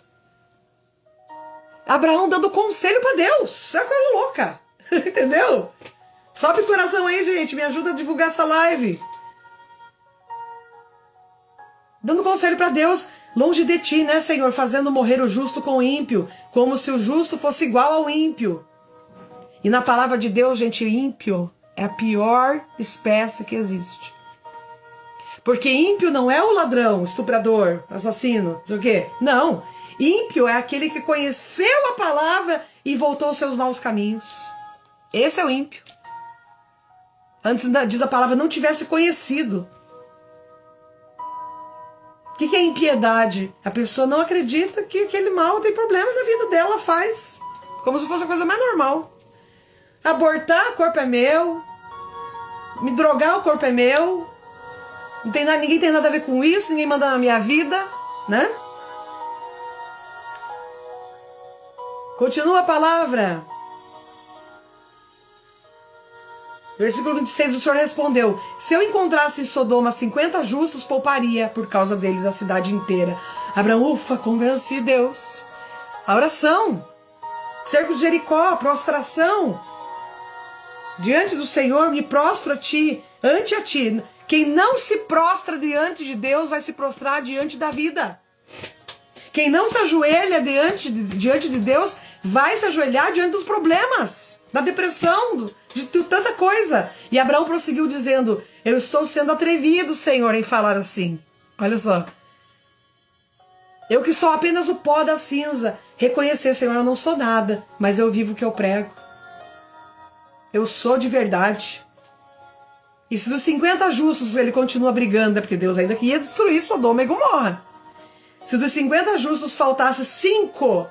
Abraão dando conselho para Deus. É uma coisa louca. Entendeu? Sobe o coração aí, gente. Me ajuda a divulgar essa live. Dando conselho para Deus. Longe de ti, né, Senhor, fazendo morrer o justo com o ímpio, como se o justo fosse igual ao ímpio. E na palavra de Deus, gente, ímpio é a pior espécie que existe. Porque ímpio não é o ladrão, estuprador, assassino, não sei o quê. Não. Ímpio é aquele que conheceu a palavra e voltou aos seus maus caminhos. Esse é o ímpio. Antes, diz a palavra, não tivesse conhecido. O que é impiedade? A pessoa não acredita que aquele mal tem problema na vida dela, faz. Como se fosse a coisa mais normal. Abortar, o corpo é meu. Me drogar, o corpo é meu. Não tem nada, ninguém tem nada a ver com isso, ninguém manda na minha vida, né? Continua a palavra. Versículo 26, o Senhor respondeu: se eu encontrasse em Sodoma 50 justos, pouparia por causa deles a cidade inteira. Abraão, ufa, convenci Deus. A oração. Cerco de Jericó, prostração. Diante do Senhor, me prostro a ti, ante a ti. Quem não se prostra diante de Deus vai se prostrar diante da vida. Quem não se ajoelha diante de Deus vai se ajoelhar diante dos problemas, da depressão, de tanta coisa. E Abraão prosseguiu dizendo: eu estou sendo atrevido, Senhor, em falar assim. Olha só. Eu que sou apenas o pó da cinza. Reconhecer, Senhor, eu não sou nada, mas eu vivo o que eu prego. Eu sou de verdade. E se dos 50 justos ele continua brigando, é porque Deus ainda ia destruir Sodoma e Gomorra. Se dos 50 justos faltasse 5,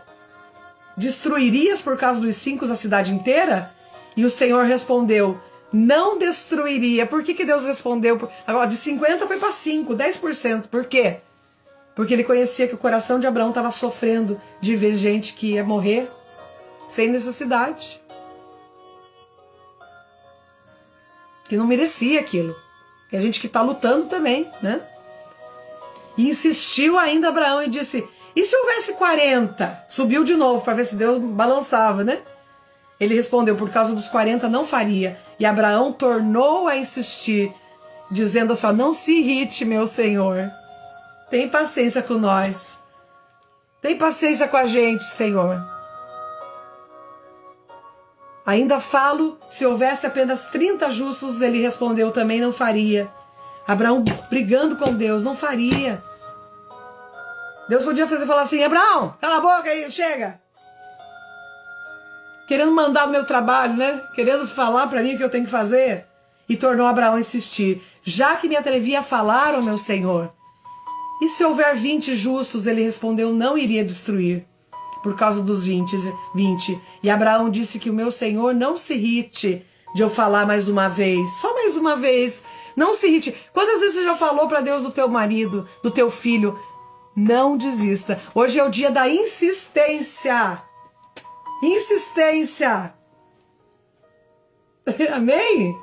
destruirias por causa dos 5 a cidade inteira? E o Senhor respondeu: não destruiria. Por que Deus respondeu? Agora, de 50 foi para 5, 10%. Por quê? Porque ele conhecia que o coração de Abraão estava sofrendo de ver gente que ia morrer sem necessidade. Que não merecia aquilo. E a gente que está lutando também, né? E insistiu ainda Abraão e disse: e se houvesse 40? Subiu de novo para ver se Deus balançava, né? Ele respondeu: por causa dos 40 não faria. E Abraão tornou a insistir, dizendo assim: não se irrite, meu Senhor. Tem paciência com nós. Tem paciência com a gente, Senhor. Ainda falo, se houvesse apenas 30 justos, ele respondeu, também não faria. Abraão brigando com Deus, não faria. Deus podia falar assim: Abraão, cala a boca aí, chega. Querendo mandar no meu trabalho, né? Querendo falar para mim o que eu tenho que fazer. E tornou Abraão a insistir: já que me atrevi a falar, ó meu Senhor. E se houver 20 justos, ele respondeu, não iria destruir. Por causa dos 20. E Abraão disse que o meu Senhor não se irrite de eu falar mais uma vez. Só mais uma vez. Não se irrite. Quantas vezes você já falou para Deus do teu marido, do teu filho? Não desista. Hoje é o dia da insistência. Insistência. Amém?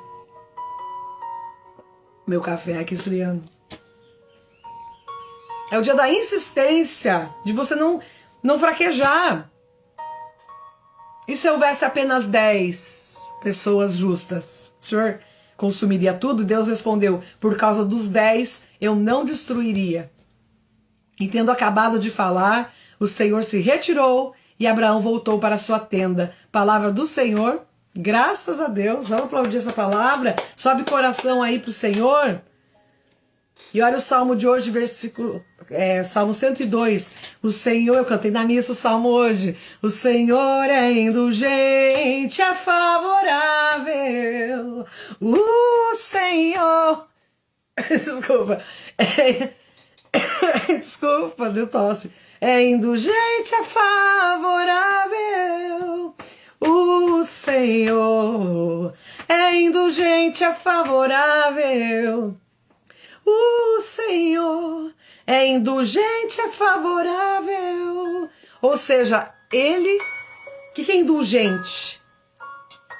Meu café aqui esfriando. É o dia da insistência. De você não fraquejar. E se houvesse apenas 10 pessoas justas? O Senhor consumiria tudo? Deus respondeu: por causa dos 10 eu não destruiria. E tendo acabado de falar, o Senhor se retirou e Abraão voltou para sua tenda. Palavra do Senhor, graças a Deus. Vamos aplaudir essa palavra. Sobe o coração aí para o Senhor. E olha o salmo de hoje, Salmo 102. O Senhor, eu cantei na missa o salmo hoje. O Senhor é indulgente, é favorável. O Senhor... Desculpa. Desculpa, deu tosse. É indulgente, é favorável. O Senhor é indulgente, é favorável. O Senhor é indulgente, é favorável. Ou seja, Ele... O que é indulgente?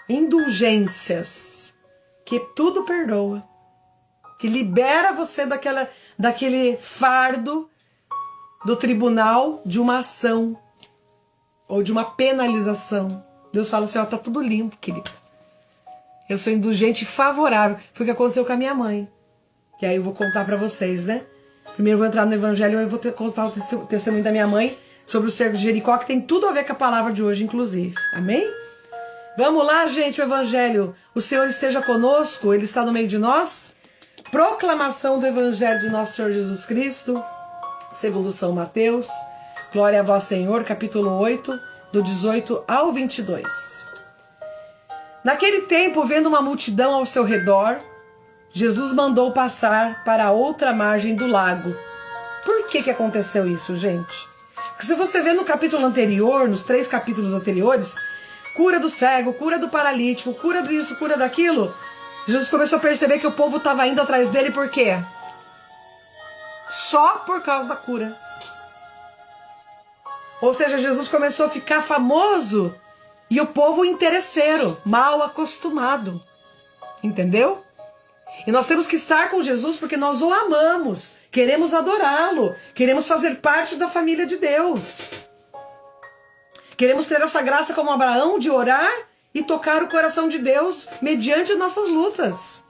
Indulgências. Que tudo perdoa. Que libera você daquele fardo do tribunal de uma ação. Ou de uma penalização. Deus fala assim, ó, tá tudo limpo, querido. Eu sou indulgente e favorável. Foi o que aconteceu com a minha mãe. Que aí eu vou contar pra vocês, né? Primeiro eu vou entrar no Evangelho e eu vou contar o testemunho da minha mãe sobre o cerco de Jericó, que tem tudo a ver com a palavra de hoje, inclusive. Amém? Vamos lá, gente, o Evangelho. O Senhor esteja conosco, Ele está no meio de nós. Proclamação do Evangelho de nosso Senhor Jesus Cristo, segundo São Mateus. Glória a vós, Senhor, capítulo 8, do 18 ao 22. Naquele tempo, vendo uma multidão ao seu redor, Jesus mandou passar para a outra margem do lago. Por que aconteceu isso, gente? Porque se você vê no capítulo anterior, nos 3 capítulos anteriores, cura do cego, cura do paralítico, cura disso, cura daquilo, Jesus começou a perceber que o povo estava indo atrás dele por quê? Só por causa da cura. Ou seja, Jesus começou a ficar famoso e o povo interesseiro, mal acostumado. Entendeu? E nós temos que estar com Jesus porque nós o amamos, queremos adorá-lo, queremos fazer parte da família de Deus. Queremos ter essa graça como Abraão de orar e tocar o coração de Deus mediante nossas lutas.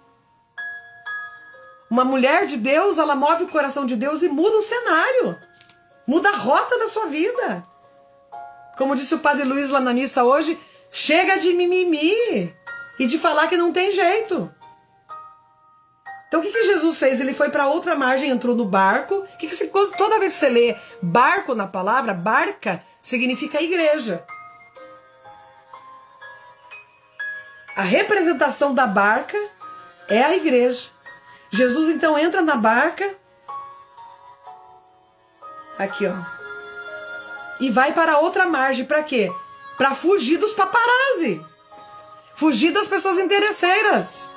Uma mulher de Deus, ela move o coração de Deus e muda o cenário. Muda a rota da sua vida. Como disse o Padre Luiz lá na missa hoje, chega de mimimi e de falar que não tem jeito. Então o que Jesus fez? Ele foi para outra margem, entrou no barco. Toda vez que você lê barco na palavra, barca, significa igreja. A representação da barca é a igreja. Jesus então entra na barca, aqui ó, e vai para outra margem. Para quê? Para fugir dos paparazzi, fugir das pessoas interesseiras.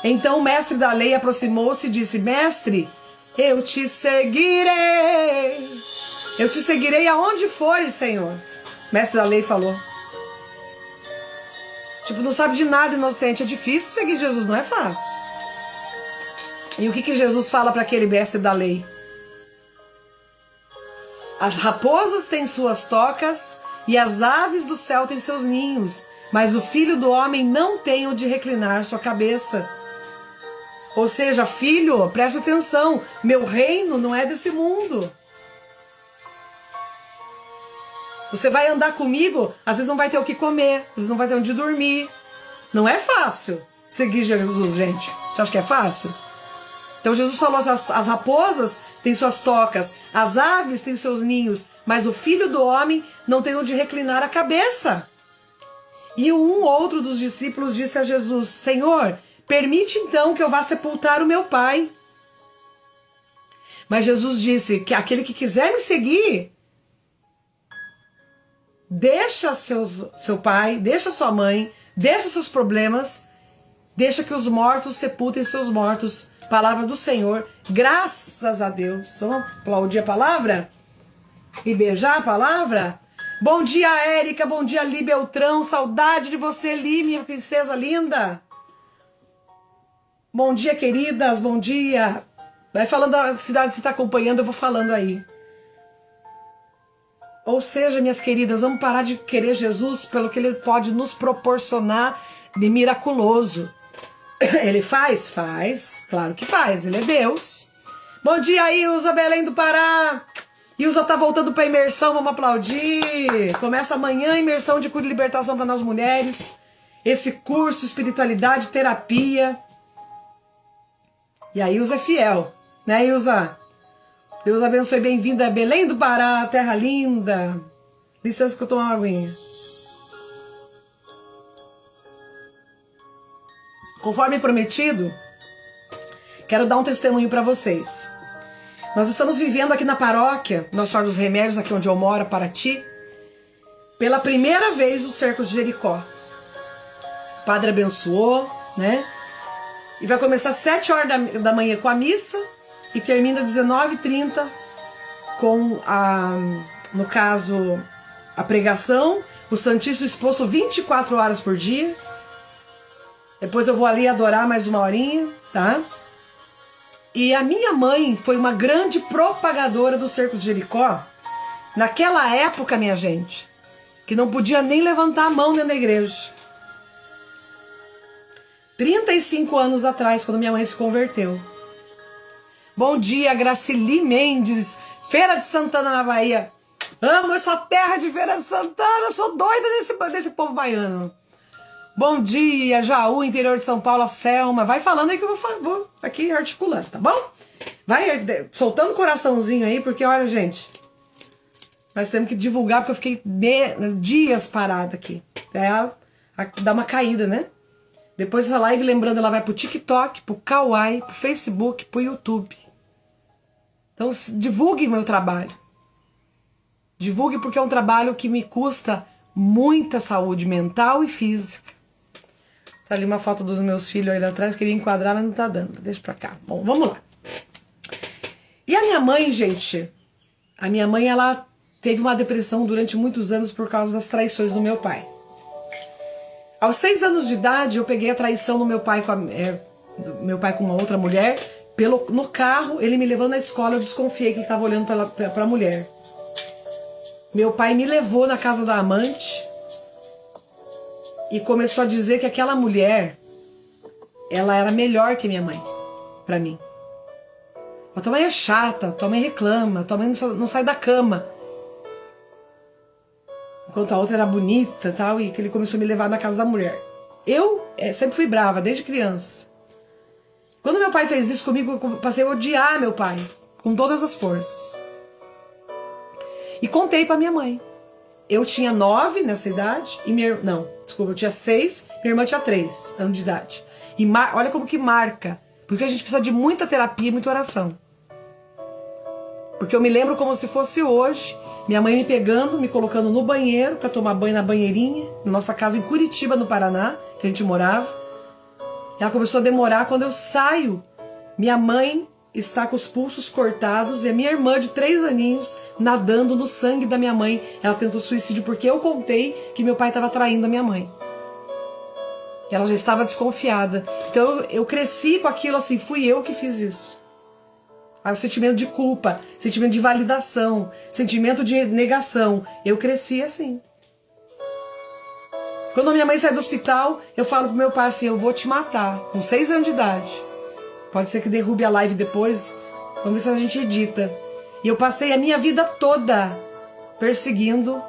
Então o mestre da lei aproximou-se e disse: mestre, eu te seguirei. Eu te seguirei aonde fores, Senhor. O mestre da lei falou. Tipo, não sabe de nada, inocente. É difícil seguir Jesus, não é fácil. E o que Jesus fala para aquele mestre da lei? As raposas têm suas tocas e as aves do céu têm seus ninhos, mas o Filho do Homem não tem onde reclinar sua cabeça. Ou seja, filho, preste atenção, meu reino não é desse mundo. Você vai andar comigo, às vezes não vai ter o que comer, às vezes não vai ter onde dormir. Não é fácil seguir Jesus, gente. Você acha que é fácil? Então Jesus falou assim, as raposas têm suas tocas, as aves têm seus ninhos, mas o Filho do Homem não tem onde reclinar a cabeça. E um outro dos discípulos disse a Jesus: Senhor, permite então que eu vá sepultar o meu pai. Mas Jesus disse que aquele que quiser me seguir, deixa seu pai, deixa sua mãe, deixa seus problemas, deixa que os mortos sepultem seus mortos. Palavra do Senhor, graças a Deus. Vamos aplaudir a palavra? E beijar a palavra? Bom dia, Érica, bom dia, Li Beltrão, saudade de você, Li, minha princesa linda. Bom dia, queridas, bom dia. Vai falando da cidade que você está acompanhando, eu vou falando aí. Ou seja, minhas queridas, vamos parar de querer Jesus pelo que Ele pode nos proporcionar de miraculoso. Ele faz? Faz. Claro que faz. Ele é Deus. Bom dia, Ilza, Belém do Pará. Ilza tá voltando para imersão, vamos aplaudir. Começa amanhã a imersão de cura e libertação para nós mulheres. Esse curso, espiritualidade, terapia. E a Ilza é fiel, né, Ilza? Deus abençoe, bem-vinda a Belém do Pará, terra linda. Licença que eu tomo uma aguinha. Conforme prometido, quero dar um testemunho para vocês. Nós estamos vivendo aqui na paróquia Nossa Senhora dos Remédios, aqui onde eu moro, Paraty, pela primeira vez o cerco de Jericó. O padre abençoou, né? E vai começar às 7 horas da manhã com a missa e termina às 19h30 com no caso, a pregação, o Santíssimo exposto 24 horas por dia. Depois eu vou ali adorar mais uma horinha, tá? E a minha mãe foi uma grande propagadora do cerco de Jericó. Naquela época, minha gente, que não podia nem levantar a mão dentro da igreja. 35 anos atrás, quando minha mãe se converteu. Bom dia, Gracili Mendes, Feira de Santana, na Bahia. Amo essa terra de Feira de Santana, sou doida desse povo baiano. Bom dia, Jaú, interior de São Paulo, a Selma. Vai falando aí que eu vou aqui articulando, tá bom? Vai soltando o coraçãozinho aí, porque olha, gente, nós temos que divulgar, porque eu fiquei dias parada aqui. Dá uma caída, né? Depois essa live, lembrando, ela vai pro TikTok, pro Kawaii, pro Facebook, pro YouTube. Então divulgue meu trabalho. Divulgue, porque é um trabalho que me custa muita saúde mental e física. Tá ali uma foto dos meus filhos aí lá atrás, queria enquadrar, mas não tá dando. Deixa pra cá. Bom, vamos lá. E a minha mãe, gente, ela teve uma depressão durante muitos anos por causa das traições do meu pai. Aos 6 anos de idade, eu peguei a traição do meu pai com uma outra mulher. No carro, ele me levando na escola, eu desconfiei que ele estava olhando para a mulher. Meu pai me levou na casa da amante e começou a dizer que aquela mulher, ela era melhor que minha mãe, para mim. A tua mãe é chata, a tua mãe reclama, a tua mãe não sai da cama. Enquanto a outra era bonita e tal, e que ele começou a me levar na casa da mulher. Eu sempre fui brava, desde criança. Quando meu pai fez isso comigo, eu passei a odiar meu pai, com todas as forças. E contei pra minha mãe. Eu tinha 9 nessa idade, eu tinha 6, minha irmã tinha 3 anos de idade. E olha como que marca, porque a gente precisa de muita terapia e muita oração. Porque eu me lembro como se fosse hoje, minha mãe me pegando, me colocando no banheiro para tomar banho na banheirinha, na nossa casa em Curitiba, no Paraná, que a gente morava. Ela começou a demorar. Quando eu saio, minha mãe está com os pulsos cortados e a minha irmã de 3 aninhos nadando no sangue da minha mãe. Ela tentou suicídio porque eu contei que meu pai estava traindo a minha mãe. Ela já estava desconfiada. Então eu cresci com aquilo assim, fui eu que fiz isso. Aí o sentimento de culpa, sentimento de validação, sentimento de negação. Eu cresci assim. Quando a minha mãe sai do hospital, eu falo pro meu pai assim, eu vou te matar, com 6 anos de idade. Pode ser que derrube a live depois, vamos ver se a gente edita. E eu passei a minha vida toda perseguindo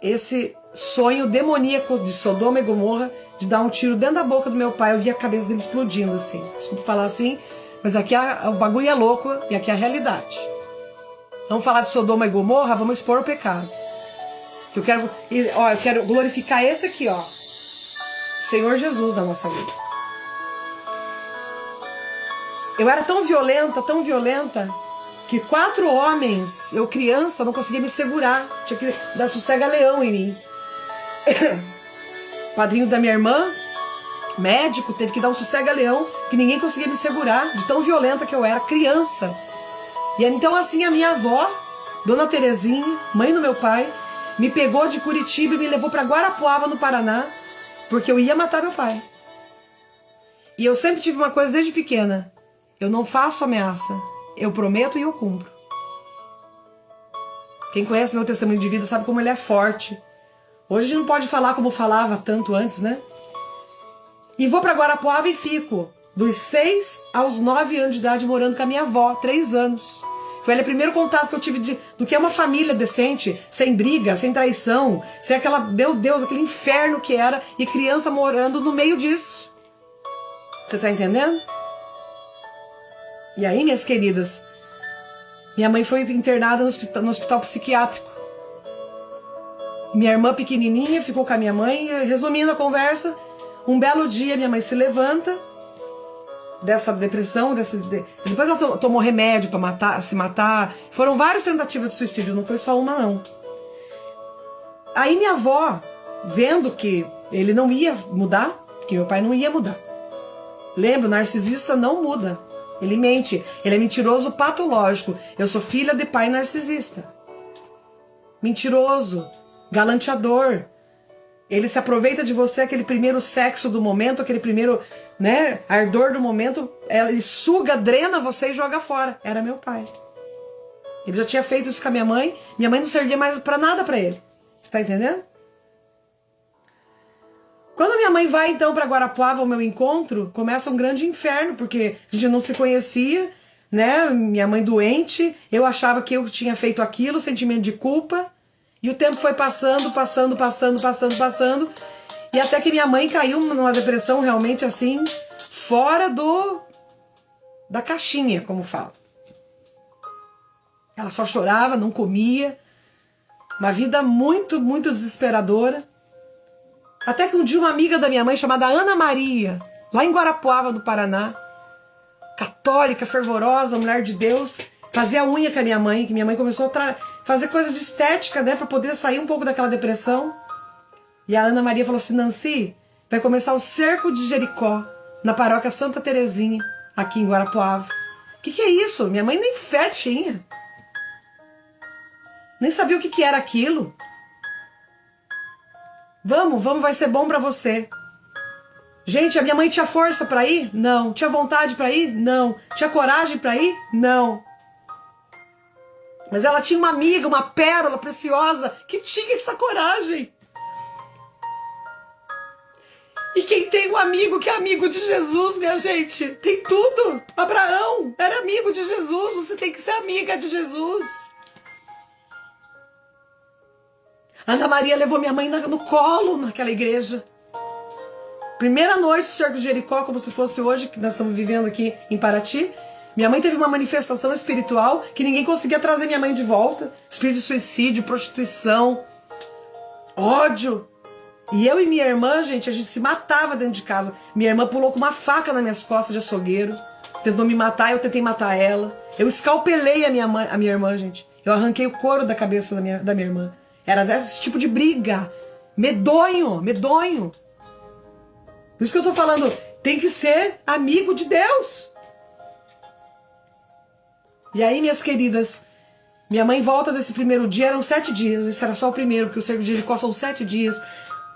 esse sonho demoníaco de Sodoma e Gomorra, de dar um tiro dentro da boca do meu pai. Eu vi a cabeça dele explodindo assim. Desculpa falar assim, mas aqui o bagulho é louco e aqui é a realidade. Vamos falar de Sodoma e Gomorra, vamos expor o pecado. Eu quero glorificar esse aqui, ó. O Senhor Jesus na nossa vida. Eu era tão violenta, que 4 homens, eu criança, não conseguia me segurar. Tinha que dar sossega-leão em mim. Padrinho da minha irmã, médico, teve que dar um sossega-leão, que ninguém conseguia me segurar, de tão violenta que eu era, criança. E então assim a minha avó, Dona Terezinha, mãe do meu pai, me pegou de Curitiba e me levou para Guarapuava, no Paraná, porque eu ia matar meu pai. E eu sempre tive uma coisa desde pequena. Eu não faço ameaça. Eu prometo e eu cumpro. Quem conhece meu testemunho de vida sabe como ele é forte. Hoje a gente não pode falar como falava tanto antes, né? E vou para Guarapuava e fico dos 6 aos 9 anos de idade morando com a minha avó, 3 anos. Foi o primeiro contato que eu tive do que é uma família decente, sem briga, sem traição, sem aquela, meu Deus, aquele inferno que era, e criança morando no meio disso. Você tá entendendo? E aí, minhas queridas, minha mãe foi internada no hospital psiquiátrico. Minha irmã pequenininha ficou com a minha mãe. Resumindo a conversa, um belo dia minha mãe se levanta dessa depressão, depois ela tomou remédio para se matar. Foram várias tentativas de suicídio, não foi só uma não. Aí minha avó, vendo que ele não ia mudar, que meu pai não ia mudar. Lembra, o narcisista não muda. Ele mente, ele é mentiroso patológico. Eu sou filha de pai narcisista. Mentiroso, galanteador. Ele se aproveita de você, aquele primeiro sexo do momento, aquele primeiro, ardor do momento. Ele suga, drena você e joga fora. Era meu pai. Ele já tinha feito isso com a minha mãe. Minha mãe não servia mais pra nada pra ele. Você tá entendendo? Quando minha mãe vai então para Guarapuava ao meu encontro, começa um grande inferno, porque a gente não se conhecia, né? Minha mãe doente, eu achava que eu tinha feito aquilo, sentimento de culpa. E o tempo foi passando. E até que minha mãe caiu numa depressão realmente assim, fora da caixinha, como fala. Ela só chorava, não comia. Uma vida muito, muito desesperadora. Até que um dia uma amiga da minha mãe, chamada Ana Maria, lá em Guarapuava, no Paraná, católica, fervorosa, mulher de Deus, fazia unha com a minha mãe, que minha mãe começou a fazer coisa de estética, né, para poder sair um pouco daquela depressão. E a Ana Maria falou assim, Nancy, vai começar o cerco de Jericó, na paróquia Santa Terezinha, aqui em Guarapuava. O que é isso? Minha mãe nem fé tinha. Nem sabia o que era aquilo. Vamos, vai ser bom pra você. Gente, a minha mãe tinha força pra ir? Não. Tinha vontade pra ir? Não. Tinha coragem pra ir? Não. Mas ela tinha uma amiga, uma pérola preciosa, que tinha essa coragem. E quem tem um amigo que é amigo de Jesus, minha gente, tem tudo. Abraão era amigo de Jesus, você tem que ser amiga de Jesus. Ana Maria levou minha mãe no colo naquela igreja. Primeira noite do cerco de Jericó, como se fosse hoje, que nós estamos vivendo aqui em Paraty. Minha mãe teve uma manifestação espiritual que ninguém conseguia trazer minha mãe de volta. Espírito de suicídio, prostituição, ódio. E eu e minha irmã, gente, a gente se matava dentro de casa. Minha irmã pulou com uma faca nas minhas costas de açougueiro. Tentou me matar, eu tentei matar ela. Eu escalpelei a minha irmã, gente. Eu arranquei o couro da cabeça da minha irmã. Era desse tipo de briga. Medonho. Por isso que eu tô falando, tem que ser amigo de Deus. E aí, minhas queridas, minha mãe volta desse primeiro dia, eram 7 dias. Esse era só o primeiro, porque o cerco de Jericó são 7 dias.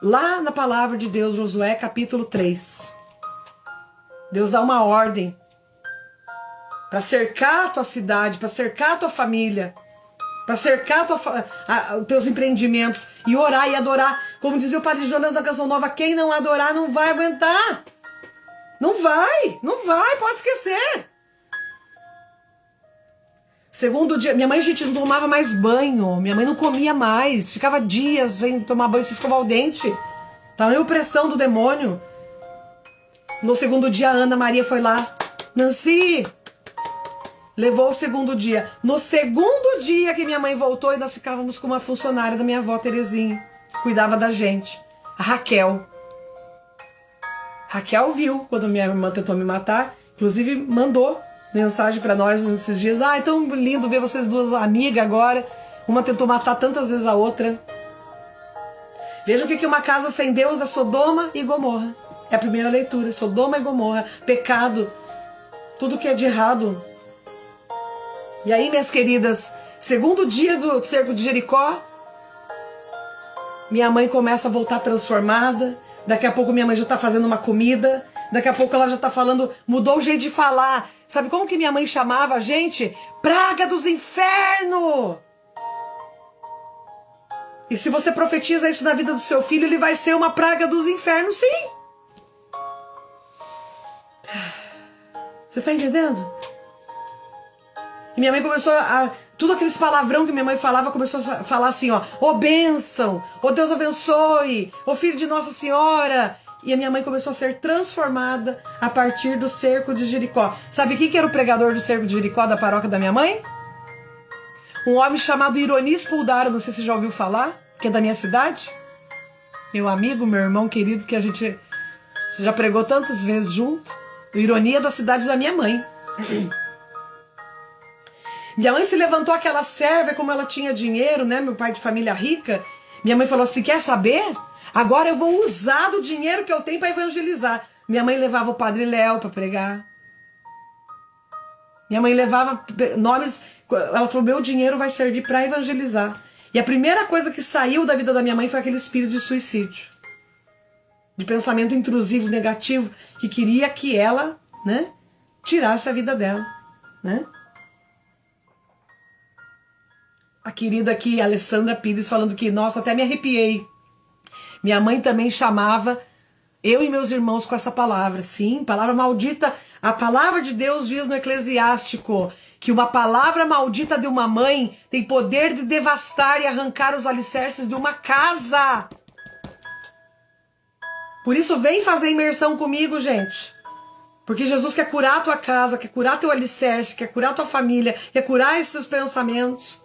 Lá na palavra de Deus, Josué, capítulo 3. Deus dá uma ordem para cercar a tua cidade, para cercar a tua família, para cercar os teus empreendimentos e orar e adorar. Como dizia o Padre Jonas na Canção Nova, quem não adorar não vai aguentar. Não vai, pode esquecer. Segundo dia, minha mãe, gente, não tomava mais banho. Minha mãe não comia mais. Ficava dias sem tomar banho, sem escovar o dente. Tamanha opressão do demônio. No segundo dia, a Ana Maria foi lá. Nancy, levou o segundo dia. No segundo dia que minha mãe voltou, e nós ficávamos com uma funcionária da minha avó, Terezinha, que cuidava da gente. A Raquel. Raquel viu quando minha irmã tentou me matar. Inclusive, mandou mensagem pra nós nesses dias. É tão lindo ver vocês duas amigas agora. Uma tentou matar tantas vezes a outra. Veja o que uma casa sem Deus é Sodoma e Gomorra. É a primeira leitura. Sodoma e Gomorra. Pecado. Tudo que é de errado. E aí, minhas queridas, segundo dia do cerco de Jericó, minha mãe começa a voltar transformada. Daqui a pouco minha mãe já tá fazendo uma comida. Daqui a pouco ela já tá falando, mudou o jeito de falar. Sabe como que minha mãe chamava a gente? Praga dos infernos! E se você profetiza isso na vida do seu filho, ele vai ser uma praga dos infernos, sim! Você tá entendendo? E minha mãe começou a... Tudo aqueles palavrão que minha mãe falava, começou a falar assim, ó. Ô bênção! Ô Deus abençoe! Ô filho de Nossa Senhora! E a minha mãe começou a ser transformada a partir do cerco de Jericó. Sabe quem que era o pregador do cerco de Jericó da paróquia da minha mãe? Um homem chamado Ironis Puldara, não sei se você já ouviu falar, que é da minha cidade. Meu amigo, meu irmão querido, que a gente você já pregou tantas vezes junto. O Ironia é da cidade da minha mãe. Minha mãe se levantou aquela serva, como ela tinha dinheiro, né? Meu pai de família rica. Minha mãe falou assim, quer saber? Agora eu vou usar do dinheiro que eu tenho para evangelizar. Minha mãe levava o Padre Léo para pregar. Minha mãe levava nomes... Ela falou, meu dinheiro vai servir para evangelizar. E a primeira coisa que saiu da vida da minha mãe foi aquele espírito de suicídio. De pensamento intrusivo, negativo, que queria que ela, né, tirasse a vida dela, né? A querida aqui, Alessandra Pires, falando que, nossa, até me arrepiei. Minha mãe também chamava eu e meus irmãos com essa palavra. Sim, palavra maldita. A palavra de Deus diz no Eclesiástico que uma palavra maldita de uma mãe tem poder de devastar e arrancar os alicerces de uma casa. Por isso, vem fazer imersão comigo, gente. Porque Jesus quer curar a tua casa, quer curar teu alicerce, quer curar tua família, quer curar esses pensamentos.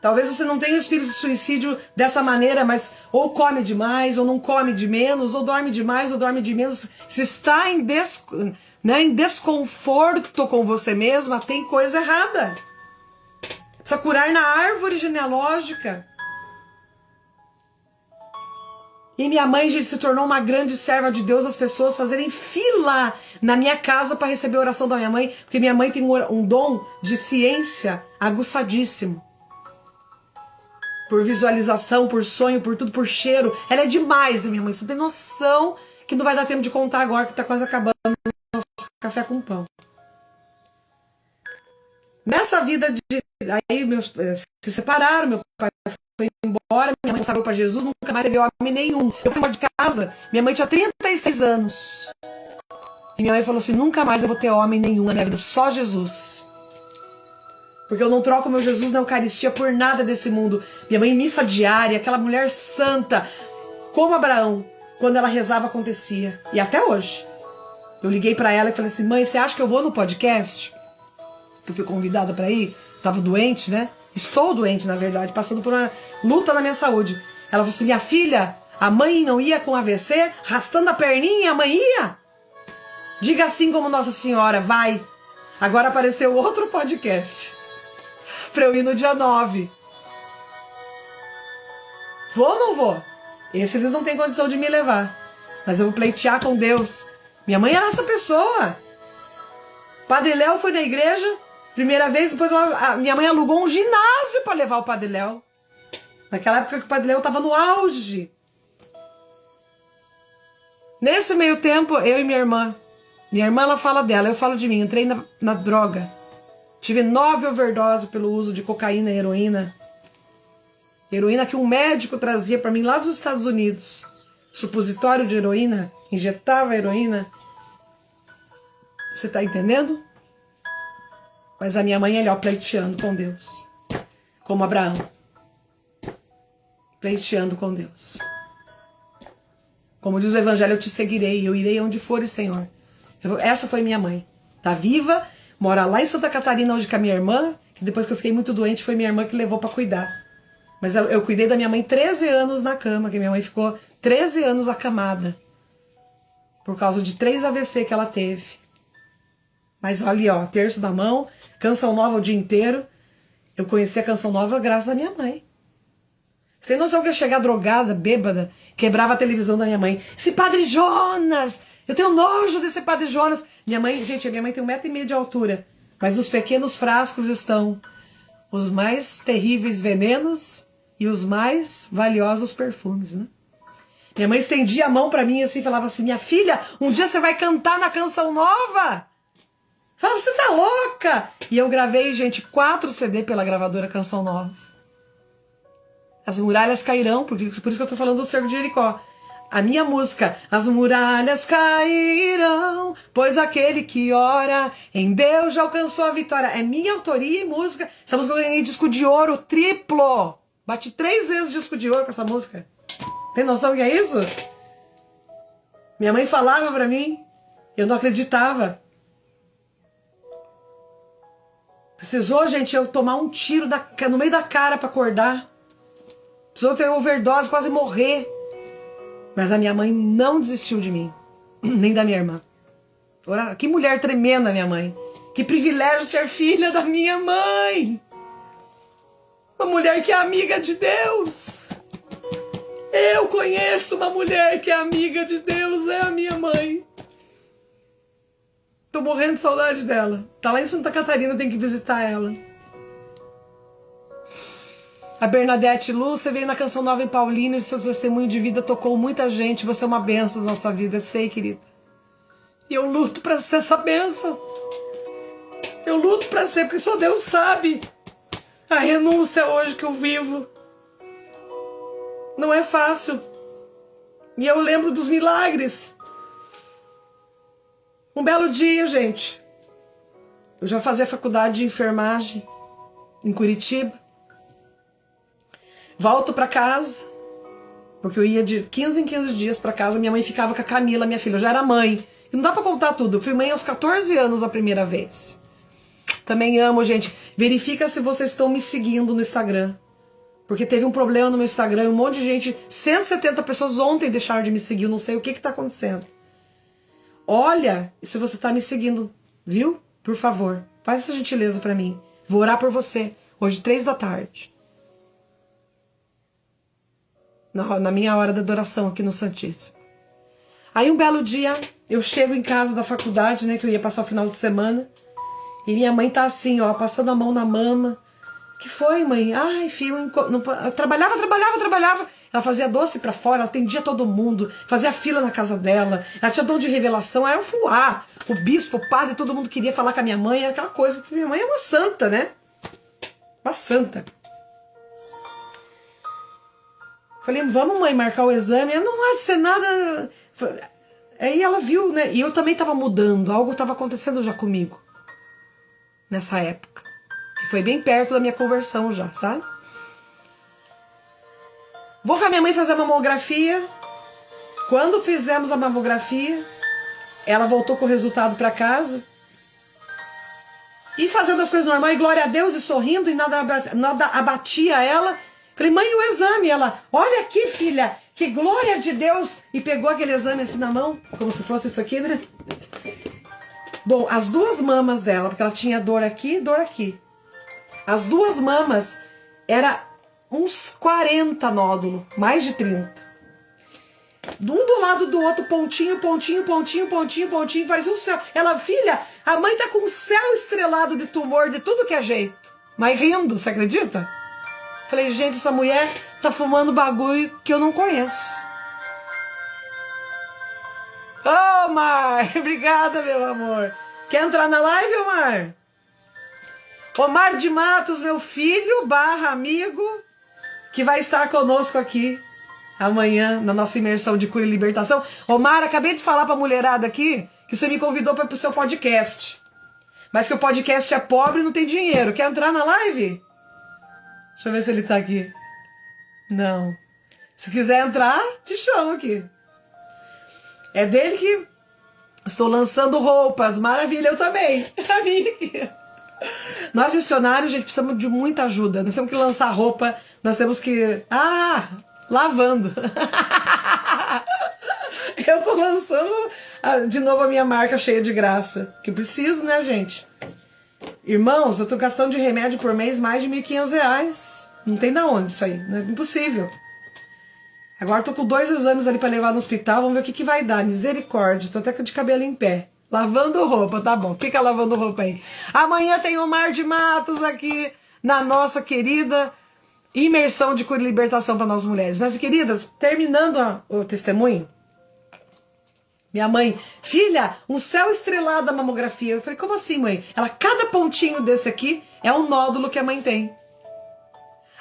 Talvez você não tenha o espírito de suicídio dessa maneira, mas ou come demais, ou não come de menos, ou dorme demais, ou dorme de menos. Se está em desconforto com você mesma, tem coisa errada. Precisa curar na árvore genealógica. E minha mãe, gente, se tornou uma grande serva de Deus, as pessoas fazerem fila na minha casa para receber a oração da minha mãe, porque minha mãe tem um dom de ciência aguçadíssimo. Por visualização, por sonho, por tudo, por cheiro. Ela é demais, minha mãe. Você tem noção que não vai dar tempo de contar agora, que tá quase acabando o nosso café com pão. Nessa vida de... Aí meus se separaram, meu pai foi embora, minha mãe consagrou para Jesus, nunca mais teve homem nenhum. Eu fui embora de casa, minha mãe tinha 36 anos. E minha mãe falou assim, nunca mais eu vou ter homem nenhum na minha vida, só Jesus. Porque eu não troco meu Jesus na Eucaristia por nada desse mundo. Minha mãe, missa diária, aquela mulher santa, como Abraão, quando ela rezava acontecia. E até hoje. Eu liguei para ela e falei assim, mãe, você acha que eu vou no podcast? Que eu fui convidada para ir, eu tava doente, né? Estou doente, na verdade, passando por uma luta na minha saúde. Ela falou assim, minha filha, a mãe não ia com AVC, arrastando a perninha, a mãe ia? Diga assim como Nossa Senhora, vai. Agora apareceu outro podcast para eu ir no dia 9. Vou ou não vou? Esse eles não têm condição de me levar. Mas eu vou pleitear com Deus. Minha mãe era essa pessoa. Padre Léo foi na igreja, primeira vez, depois minha mãe alugou um ginásio para levar o Padre Léo. Naquela época que o Padre Léo estava no auge. Nesse meio tempo, eu e minha irmã, ela fala dela, eu falo de mim, entrei na droga. Tive 9 overdoses pelo uso de cocaína e heroína. Heroína que um médico trazia para mim lá dos Estados Unidos. Supositório de heroína, injetava heroína. Você tá entendendo? Mas a minha mãe, ela, ó, pleiteando com Deus. Como Abraão. Pleiteando com Deus. Como diz o Evangelho, eu te seguirei, eu irei onde fores, Senhor. Essa foi minha mãe. Tá viva, mora lá em Santa Catarina, hoje com a minha irmã, que depois que eu fiquei muito doente, foi minha irmã que levou para cuidar. Mas eu cuidei da minha mãe 13 anos na cama, que minha mãe ficou 13 anos acamada. Por causa de 3 AVC que ela teve. Mas olha, ó, terço da mão, Canção Nova o dia inteiro. Eu conheci a Canção Nova graças à minha mãe. Sem noção que eu ia chegar drogada, bêbada, quebrava a televisão da minha mãe. Esse Padre Jonas! Eu tenho nojo desse Padre Jonas! Minha mãe, gente, a minha mãe tem 1,5 m de altura. Mas nos pequenos frascos estão os mais terríveis venenos e os mais valiosos perfumes, né? Minha mãe estendia a mão pra mim assim e falava assim, minha filha, um dia você vai cantar na Canção Nova? Falava, você tá louca? E eu gravei, gente, 4 CD pela gravadora Canção Nova. As muralhas cairão, por isso que eu tô falando do Cerco de Jericó. A minha música, as muralhas cairão, pois aquele que ora em Deus já alcançou a vitória. É minha autoria e música. Essa música eu ganhei disco de ouro triplo. Bati 3 vezes disco de ouro com essa música. Tem noção do que é isso? Minha mãe falava pra mim, eu não acreditava. Precisou, gente, eu tomar um tiro no meio da cara pra acordar. Precisou ter overdose, quase morrer. Mas a minha mãe não desistiu de mim. Nem da minha irmã. Que mulher tremenda, minha mãe. Que privilégio ser filha da minha mãe. Uma mulher que é amiga de Deus. Eu conheço uma mulher que é amiga de Deus. É a minha mãe. Tô morrendo de saudade dela. Tá lá em Santa Catarina, tem que visitar ela. A Bernadette Lu, você veio na Canção Nova em Paulínia e seu testemunho de vida tocou muita gente. Você é uma benção na nossa vida, eu sei, querida. E eu luto pra ser essa benção. Eu luto pra ser, porque só Deus sabe a renúncia hoje que eu vivo. Não é fácil. E eu lembro dos milagres. Um belo dia, gente. Eu já fazia faculdade de enfermagem em Curitiba. Volto pra casa, porque eu ia de 15 em 15 dias pra casa. Minha mãe ficava com a Camila, minha filha. Eu já era mãe. E não dá pra contar tudo. Eu fui mãe aos 14 anos a primeira vez. Também amo, gente. Verifica se vocês estão me seguindo no Instagram. Porque teve um problema no meu Instagram. Um monte de gente, 170 pessoas ontem deixaram de me seguir. Eu não sei o que tá acontecendo. Olha se você tá me seguindo, viu? Por favor, faz essa gentileza pra mim. Vou orar por você. Hoje, 3 da tarde. na minha hora da adoração aqui no Santíssimo. Aí um belo dia, eu chego em casa da faculdade, né, que eu ia passar o final de semana, e minha mãe tá assim, ó, passando a mão na mama. Que foi, mãe? Ai, filho, eu trabalhava. Ela fazia doce pra fora, ela atendia todo mundo, fazia fila na casa dela, ela tinha dom de revelação, era um fuá. O bispo, o padre, todo mundo queria falar com a minha mãe, era aquela coisa, porque minha mãe é uma santa, né? Uma santa. Falei, vamos, mãe, marcar o exame. Ela, não há de ser nada. Aí ela viu, né? E eu também tava mudando, algo tava acontecendo já comigo. Nessa época. Que foi bem perto da minha conversão já, sabe? Vou com a minha mãe fazer a mamografia. Quando fizemos a mamografia, ela voltou com o resultado para casa. E fazendo as coisas normais, e glória a Deus, e sorrindo, e nada abatia ela. Falei, mãe, o exame. Ela, olha aqui, filha, que glória de Deus. E pegou aquele exame assim na mão, como se fosse isso aqui, né? Bom, as duas mamas dela, porque ela tinha dor aqui e dor aqui. As duas mamas, era uns 40 nódulos, mais de 30. Um do lado do outro, pontinho, parecia um céu. Ela, filha, a mãe tá com o céu estrelado de tumor de tudo que é jeito. Mas rindo, você acredita? Falei, gente, essa mulher tá fumando bagulho que eu não conheço. Ô, Omar, obrigada, meu amor. Quer entrar na live, Omar? Omar de Matos, meu filho, /amigo, que vai estar conosco aqui amanhã na nossa imersão de cura e libertação. Omar, acabei de falar pra mulherada aqui que você me convidou para ir pro seu podcast. Mas que o podcast é pobre e não tem dinheiro. Quer entrar na live? Deixa eu ver se ele tá aqui. Não. Se quiser entrar, te chamo aqui. É dele que estou lançando roupas. Maravilha, eu também. A minha aqui. Nós missionários, gente, precisamos de muita ajuda. Nós temos que lançar roupa. Nós temos que... lavando. Eu tô lançando de novo a minha marca cheia de graça. Que eu preciso, né, gente? Irmãos, eu tô gastando de remédio por mês mais de R$1.500. Não tem da onde isso aí. Não é impossível. Agora eu tô com 2 exames ali pra levar no hospital. Vamos ver o que vai dar. Misericórdia. Tô até de cabelo em pé. Lavando roupa, tá bom. Fica lavando roupa aí. Amanhã tem o Omar de Matos aqui na nossa querida imersão de cura e libertação para nós mulheres. Mas, queridas, terminando o testemunho, minha mãe, filha, um céu estrelado da mamografia. Eu falei, como assim, mãe? Ela, cada pontinho desse aqui é um nódulo que a mãe tem.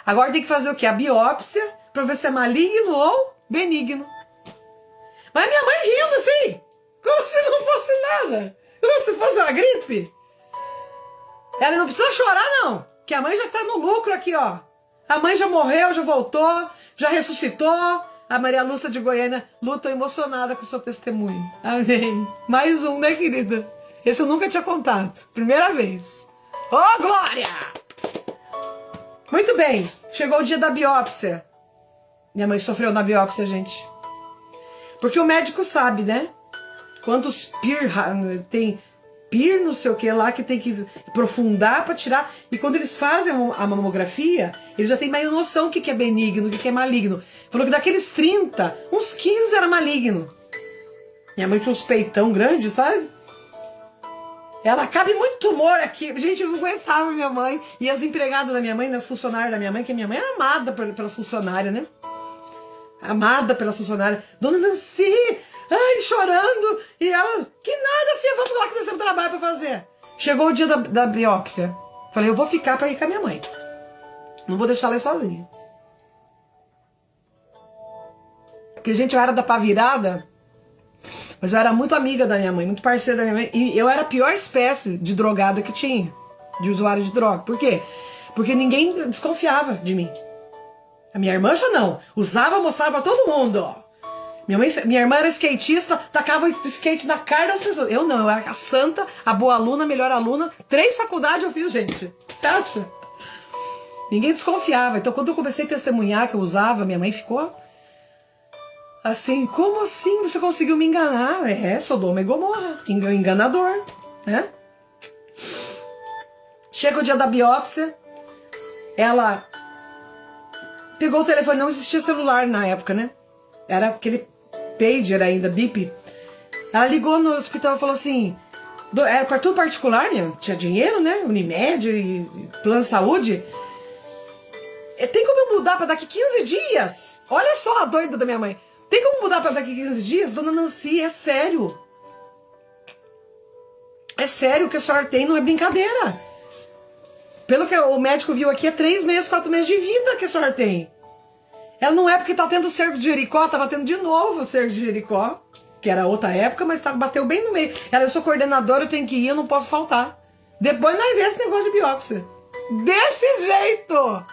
Agora tem que fazer o quê? A biópsia para ver se é maligno ou benigno. Mas minha mãe rindo assim, como se não fosse nada. Como se fosse uma gripe. Ela não precisa chorar, não. Que a mãe já tá no lucro aqui, ó. A mãe já morreu, já voltou, já ressuscitou. A Maria Lúcia de Goiânia luta emocionada com o seu testemunho. Amém. Mais um, né, querida? Esse eu nunca tinha contado. Primeira vez. Ô, glória! Muito bem. Chegou o dia da biópsia. Minha mãe sofreu na biópsia, gente. Porque o médico sabe, né? Quantos tem não sei o que lá, que tem que aprofundar para tirar. E quando eles fazem a mamografia, eles já têm mais noção do que é benigno, o que é maligno. Falou que daqueles 30, uns 15 era maligno. Minha mãe tinha uns peitão grandes, sabe? Ela, cabe muito tumor aqui. Gente, eu não aguentava minha mãe. E as empregadas da minha mãe, as funcionárias da minha mãe, que minha mãe é amada pelas funcionárias, né? Amada pelas funcionárias. Dona Nancy, ai, chorando. E ela, que nada, filha, vamos lá que nós temos trabalho pra fazer. Chegou o dia da biópsia. Falei, eu vou ficar pra ir com a minha mãe. Não vou deixar ela ir sozinha. Porque, gente, eu era da pá virada, mas eu era muito amiga da minha mãe, muito parceira da minha mãe. E eu era a pior espécie de drogada que tinha, de usuário de droga. Por quê? Porque ninguém desconfiava de mim. A minha irmã já não. Usava, mostrava pra todo mundo. Minha irmã era skatista, tacava o skate na cara das pessoas. Eu não, eu era a santa, a boa aluna, a melhor aluna. 3 faculdades eu fiz, gente. Você acha? Ninguém desconfiava. Então, quando eu comecei a testemunhar que eu usava, minha mãe ficou assim, como assim você conseguiu me enganar? É, Sodoma e Gomorra. Enganador, né? Chega o dia da biópsia, ela pegou o telefone, não existia celular na época, né? Era aquele pager ainda, bip. Ela ligou no hospital e falou assim, era para tudo particular, né? Tinha dinheiro, né? Unimed e plano de saúde. Tem como eu mudar para daqui 15 dias? Olha só a doida da minha mãe. Tem como mudar para daqui 15 dias? Dona Nancy, é sério. É sério, o que a senhora tem não é brincadeira. Pelo que o médico viu aqui, é 3 meses, 4 meses de vida que a senhora tem. Ela não é porque tá tendo o cerco de Jericó, tava tendo de novo o cerco de Jericó, que era outra época, mas bateu bem no meio. Ela, eu sou coordenadora, eu tenho que ir, eu não posso faltar. Depois nós vemos esse negócio de biópsia. Desse jeito!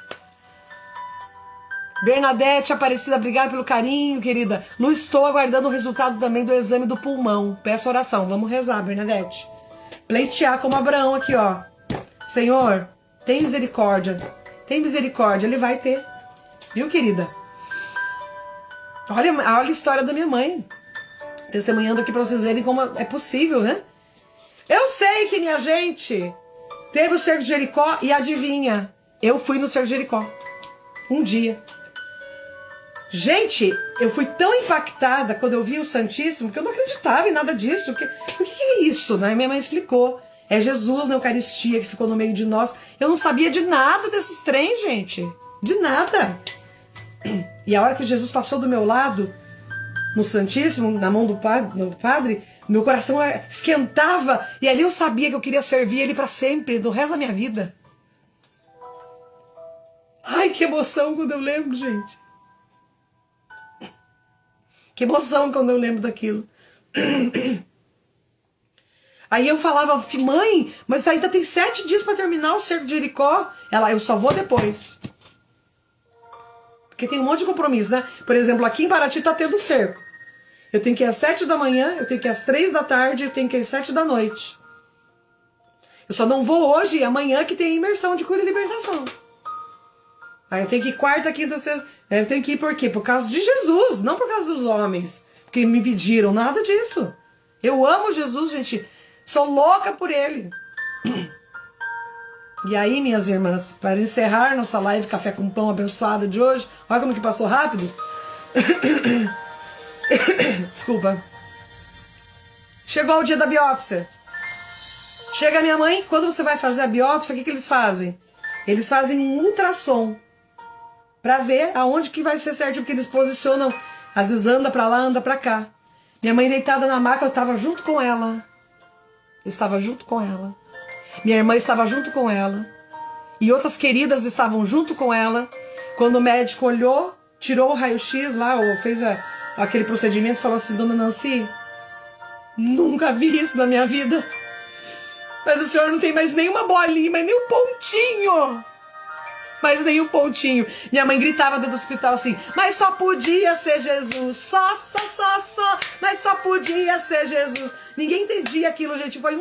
Bernadette, Aparecida, obrigada pelo carinho, querida. Lu, estou aguardando o resultado também do exame do pulmão. Peço oração. Vamos rezar, Bernadette. Pleitear como Abraão aqui, ó. Senhor, tem misericórdia. Tem misericórdia. Ele vai ter. Viu, querida? Olha a história da minha mãe. Testemunhando aqui pra vocês verem como é possível, né? Eu sei que minha gente teve o cerco de Jericó e adivinha, eu fui no cerco de Jericó. Um dia. Gente, eu fui tão impactada quando eu vi o Santíssimo que eu não acreditava em nada disso. O que é isso, né? Minha mãe explicou. É Jesus na Eucaristia que ficou no meio de nós. Eu não sabia de nada desses trem, gente. De nada. E a hora que Jesus passou do meu lado, no Santíssimo, na mão do padre, meu coração esquentava. E ali eu sabia que eu queria servir ele para sempre, do resto da minha vida. Ai, que emoção quando eu lembro, gente. Que emoção quando eu lembro daquilo. Aí eu falava, mãe, mas ainda tem 7 dias para terminar o cerco de Jericó. Ela, eu só vou depois. Porque tem um monte de compromisso, né? Por exemplo, aqui em Paraty tá tendo cerco. Eu tenho que ir às 7 da manhã, eu tenho que ir às 3 da tarde, eu tenho que ir às 7 da noite. Eu só não vou hoje e amanhã que tem imersão de cura e libertação. Aí eu tenho que ir quarta, quinta, sexta. Eu tenho que ir por quê? Por causa de Jesus, não por causa dos homens. Porque me pediram, nada disso. Eu amo Jesus, gente. Sou louca por ele. E aí, minhas irmãs, para encerrar nossa live Café com Pão abençoada de hoje, olha como que passou rápido. Desculpa. Chegou o dia da biópsia. Chega a minha mãe, quando você vai fazer a biópsia, o que eles fazem? Eles fazem um ultrassom para ver aonde que vai ser certo, porque eles posicionam, às vezes anda para lá, anda para cá. Minha mãe deitada na maca, eu estava junto com ela. Eu estava junto com ela. Minha irmã estava junto com ela. E outras queridas estavam junto com ela. Quando o médico olhou, tirou o raio-x lá, ou fez aquele procedimento, falou assim, Dona Nancy, nunca vi isso na minha vida. Mas a senhora não tem mais nenhuma bolinha, mais nem um pontinho. Mas nem um pontinho. Minha mãe gritava dentro do hospital assim, mas só podia ser Jesus. Só. Mas só podia ser Jesus. Ninguém entendia aquilo, gente. Foi um...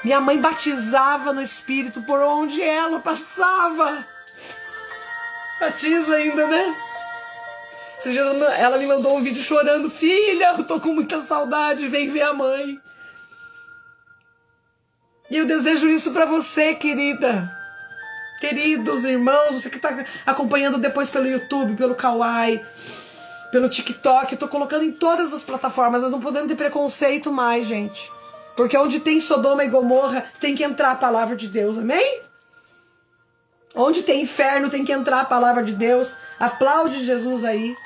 Minha mãe batizava no Espírito por onde ela passava. Batizo ainda, né? Esses dias ela me mandou um vídeo chorando. Filha, eu tô com muita saudade, vem ver a mãe. E eu desejo isso pra você, querida. Queridos irmãos, você que tá acompanhando depois pelo YouTube, pelo Kawaii, pelo TikTok. Eu tô colocando em todas as plataformas. Nós não podemos ter preconceito mais, gente. Porque onde tem Sodoma e Gomorra, tem que entrar a palavra de Deus, amém? Onde tem inferno, tem que entrar a palavra de Deus. Aplaude Jesus aí.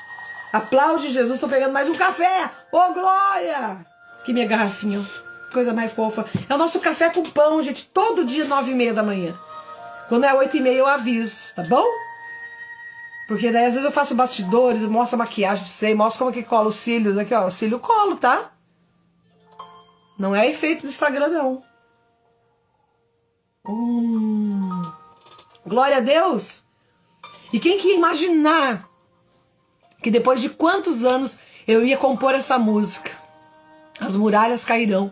Aplaude Jesus. Tô pegando mais um café. Ô, glória! Que minha garrafinha, coisa mais fofa. É o nosso café com pão, gente. Todo dia, 9h30 da manhã. Quando é 8h30 eu aviso, tá bom? Porque daí às vezes eu faço bastidores, mostro a maquiagem pra você, mostro como que cola os cílios. Aqui, ó, o cílio colo, tá? Não é efeito do Instagram, não. Glória a Deus! E quem que ia imaginar que depois de quantos anos eu ia compor essa música? As muralhas cairão.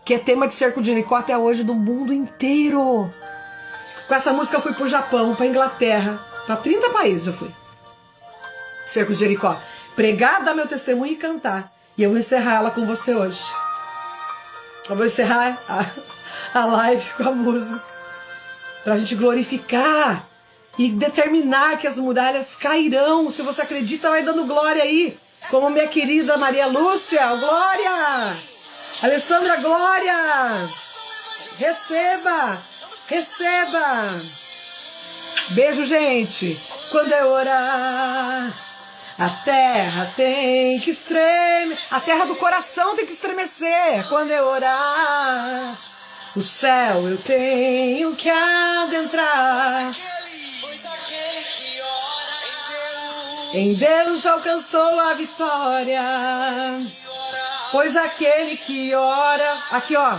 Que é tema de cerco de Jericó até hoje do mundo inteiro. Com essa música eu fui pro Japão, pra Inglaterra, pra 30 países eu fui. Cerco de Jericó. Pregar, dar meu testemunho e cantar. E eu vou encerrar ela com você hoje. Eu vou encerrar a live com a música. Pra gente glorificar e determinar que as muralhas cairão. Se você acredita, vai dando glória aí. Como minha querida Maria Lúcia, glória! Alessandra, glória! Receba! Receba! Beijo, gente! Quando eu orar, a terra tem que estremecer. A terra do coração tem que estremecer. Quando eu orar, o céu eu tenho que adentrar. Em Deus já alcançou a vitória. Pois aquele que ora... Aqui, ó.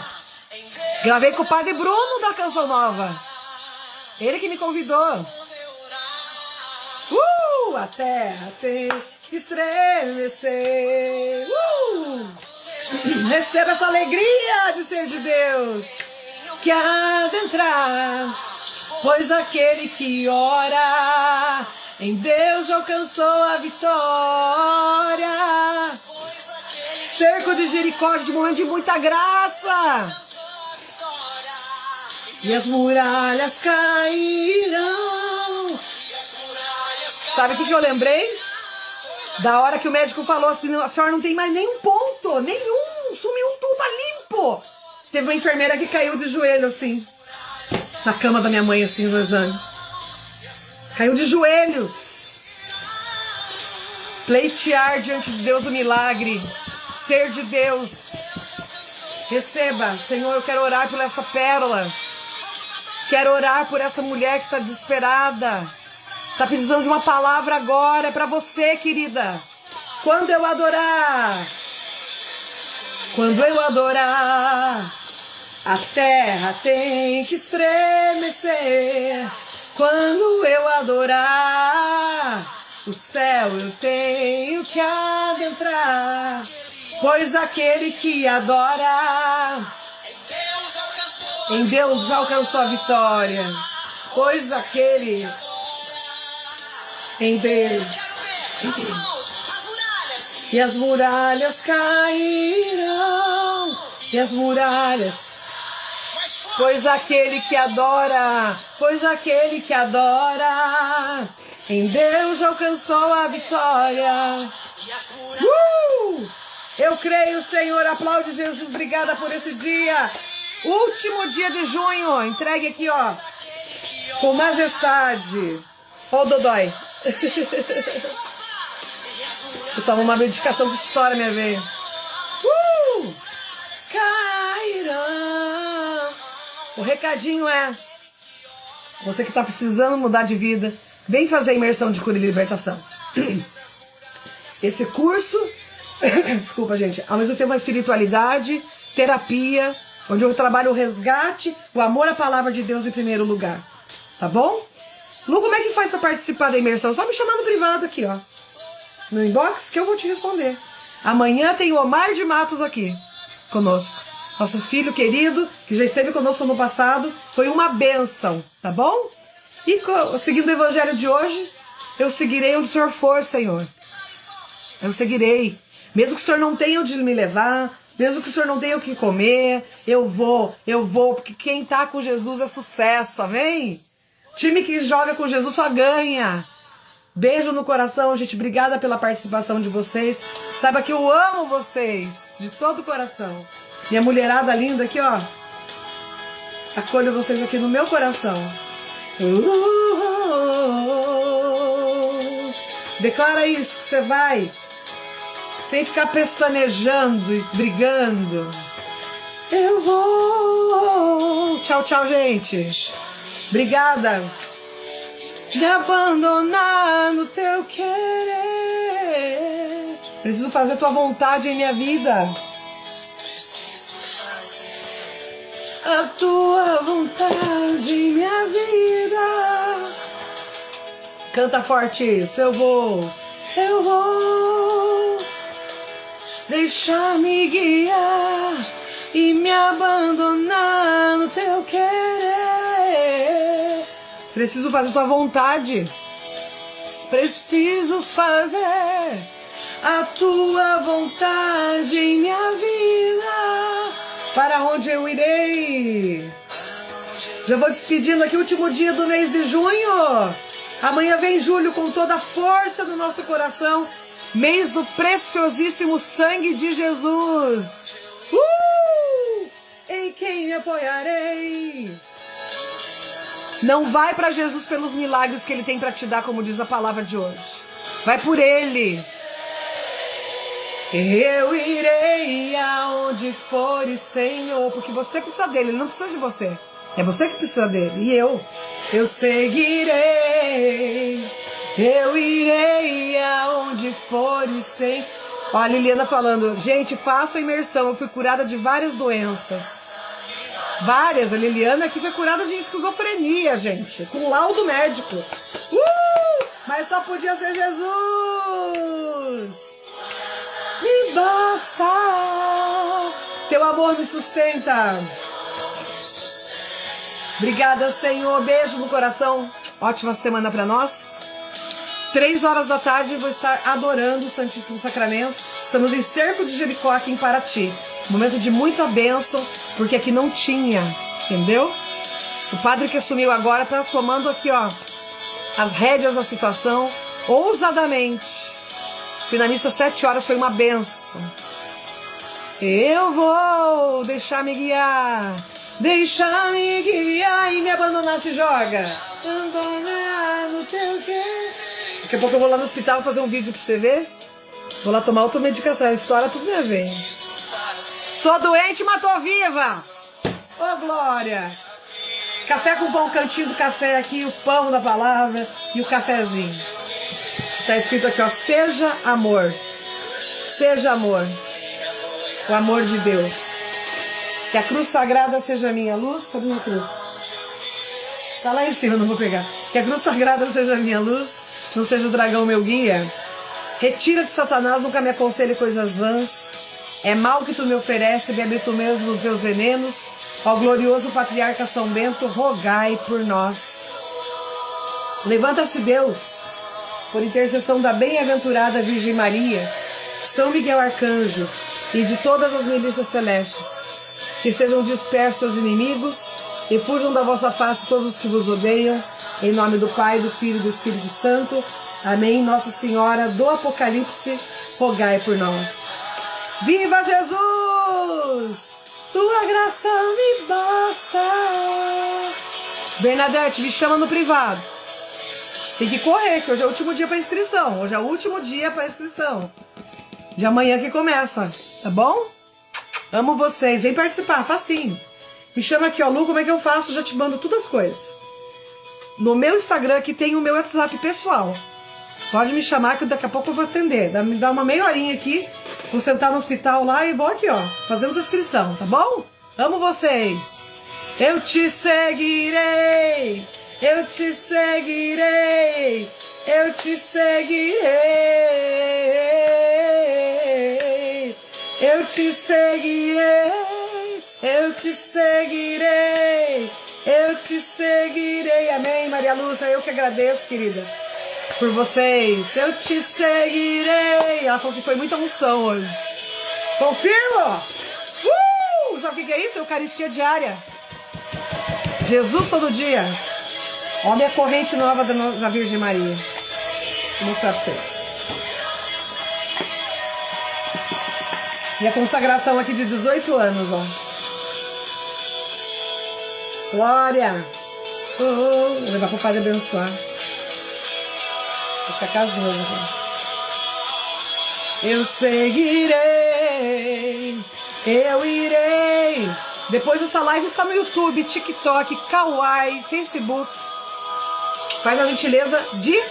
Gravei com o Padre Bruno da Canção Nova. Ele que me convidou. A terra tem que estremecer. Receba essa alegria de ser de Deus. Que adentrar. Pois aquele que ora... Em Deus alcançou a vitória. Cerco de Jericó, de momento de muita graça. E as muralhas cairão. Sabe o que eu lembrei? Da hora que o médico falou assim, a senhora não tem mais nenhum ponto, nenhum, sumiu tudo, tá limpo. Teve uma enfermeira que caiu de joelho assim, na cama da minha mãe assim, no exame. Caiu de joelhos. Pleitear diante de Deus o milagre. Ser de Deus. Receba. Senhor, eu quero orar por essa pérola. Quero orar por essa mulher que está desesperada. Está precisando de uma palavra agora. É para você, querida. Quando eu adorar. Quando eu adorar. A terra tem que estremecer. Quando eu adorar, o céu eu tenho que adentrar. Pois aquele que adora, em Deus já alcançou a vitória. Pois aquele, em Deus. E as muralhas cairão. E as muralhas. Pois aquele que adora, em Deus já alcançou a vitória. Eu creio, Senhor, aplaude Jesus, obrigada por esse dia. Último dia de junho, entregue aqui, ó, com majestade. Ó o Dodói. Eu tomo uma medicação que estoura minha veia. Cairão. O recadinho é, você que está precisando mudar de vida, vem fazer a imersão de cura e libertação. Esse curso, desculpa gente, ao mesmo tempo uma espiritualidade, terapia, onde eu trabalho o resgate, o amor à palavra de Deus em primeiro lugar. Tá bom? Lu, como é que faz para participar da imersão? Só me chamar no privado aqui, ó. No inbox que eu vou te responder. Amanhã tem o Omar de Matos aqui conosco. Nosso filho querido, que já esteve conosco no passado, foi uma bênção, tá bom? E seguindo o evangelho de hoje, eu seguirei onde o Senhor for, Senhor. Eu seguirei. Mesmo que o Senhor não tenha onde me levar, mesmo que o Senhor não tenha o que comer, eu vou, porque quem tá com Jesus é sucesso, amém? Time que joga com Jesus só ganha. Beijo no coração, gente, obrigada pela participação de vocês. Saiba que eu amo vocês, de todo o coração. Minha mulherada linda aqui, ó. Acolho vocês aqui no meu coração. Declara isso, que você vai. Sem ficar pestanejando e brigando. Eu vou. Tchau, tchau, gente. Obrigada. Me abandonar no teu querer. Preciso fazer tua vontade em minha vida. A tua vontade em minha vida. Canta forte isso. Eu vou deixar-me guiar e me abandonar no teu querer. Preciso fazer tua vontade. Preciso fazer a tua vontade em minha vida. Para onde eu irei? Já vou despedindo aqui, último dia do mês de junho. Amanhã vem julho com toda a força do nosso coração. Mês do preciosíssimo sangue de Jesus. Em quem me apoiarei? Não vai para Jesus pelos milagres que Ele tem para te dar, como diz a palavra de hoje. Vai por Ele. Eu irei aonde fores, Senhor, porque você precisa dele, Ele não precisa de você. É você que precisa dele. E eu seguirei. Eu irei aonde fores, Senhor. Ó, a Liliana falando, gente, faço a imersão. Eu fui curada de várias doenças. Várias. A Liliana aqui foi curada de esquizofrenia, gente. Com laudo médico. Mas só podia ser Jesus. Me basta. Teu amor me sustenta. Obrigada, Senhor. Beijo no coração. Ótima semana para nós. 3 horas da tarde vou estar adorando o Santíssimo Sacramento. Estamos em Cerco de Jericó aqui em Paraty. Momento de muita bênção, porque aqui não tinha, entendeu? O padre que assumiu agora está tomando aqui, ó, as rédeas da situação, ousadamente. Fui na missa 7 horas, foi uma bênção. Eu vou deixar-me guiar, deixar-me guiar e me abandonar se joga. Abandonar no teu quê? Daqui a pouco eu vou lá no hospital fazer um vídeo pra você ver. Vou lá tomar automedicação, a história tudo me vem. Tô doente, mas tô viva! Ô, glória! Café com pão, cantinho do café aqui, o pão da palavra e o cafezinho. Tá escrito aqui, ó, seja amor. Seja amor. O amor de Deus. Que a cruz sagrada seja minha luz. Cadê minha cruz? Tá lá em cima, não vou pegar. Que a cruz sagrada seja minha luz, não seja o dragão meu guia. Retira de Satanás, nunca me aconselhe coisas vãs. É mal que tu me oferece, bebe tu mesmo os teus venenos. Ó glorioso patriarca São Bento, rogai por nós. Levanta-se Deus, por intercessão da bem-aventurada Virgem Maria, São Miguel Arcanjo e de todas as milícias celestes, que sejam dispersos os inimigos e fujam da vossa face todos os que vos odeiam, em nome do Pai, do Filho e do Espírito Santo. Amém. Nossa Senhora do Apocalipse, rogai por nós. Viva Jesus! Tua graça me basta. Bernadette, me chama no privado. Tem que correr, que hoje é o último dia para inscrição. Hoje é o último dia para inscrição. De amanhã que começa, tá bom? Amo vocês. Vem participar, facinho. Me chama aqui, ó, Lu, como é que eu faço? Já te mando todas as coisas. No meu Instagram aqui tem o meu WhatsApp pessoal. Pode me chamar que daqui a pouco eu vou atender. Me dá uma meia horinha aqui. Vou sentar no hospital lá e vou aqui, ó. Fazemos a inscrição, tá bom? Amo vocês. Eu te seguirei. Eu te seguirei. Eu te seguirei. Eu te seguirei. Eu te seguirei. Eu te seguirei. Amém, Maria Lúcia. Eu que agradeço, querida, por vocês. Eu te seguirei. Ela falou que foi muita unção hoje. Confirmo? Sabe o que é isso? Eucaristia diária. Jesus todo dia. Olha a minha corrente nova da Virgem Maria. Vou mostrar pra vocês. Minha consagração aqui de 18 anos, ó. Glória. Vou levar pro Padre abençoar. Vou ficar casando aqui. Eu seguirei. Eu irei. Depois essa live está no YouTube, TikTok, Kawaii, Facebook. Faz a gentileza de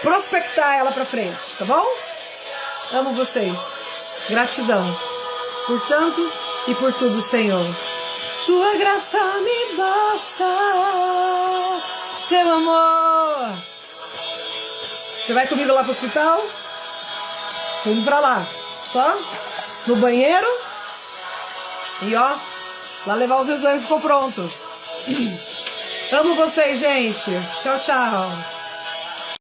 prospectar ela pra frente, tá bom? Amo vocês. Gratidão por tanto e por tudo, Senhor. Tua graça me basta. Teu amor. Você vai comigo lá pro hospital? Tô indo pra lá. Só no banheiro. E ó, lá levar os exames, ficou pronto. Amo vocês, gente. Tchau, tchau.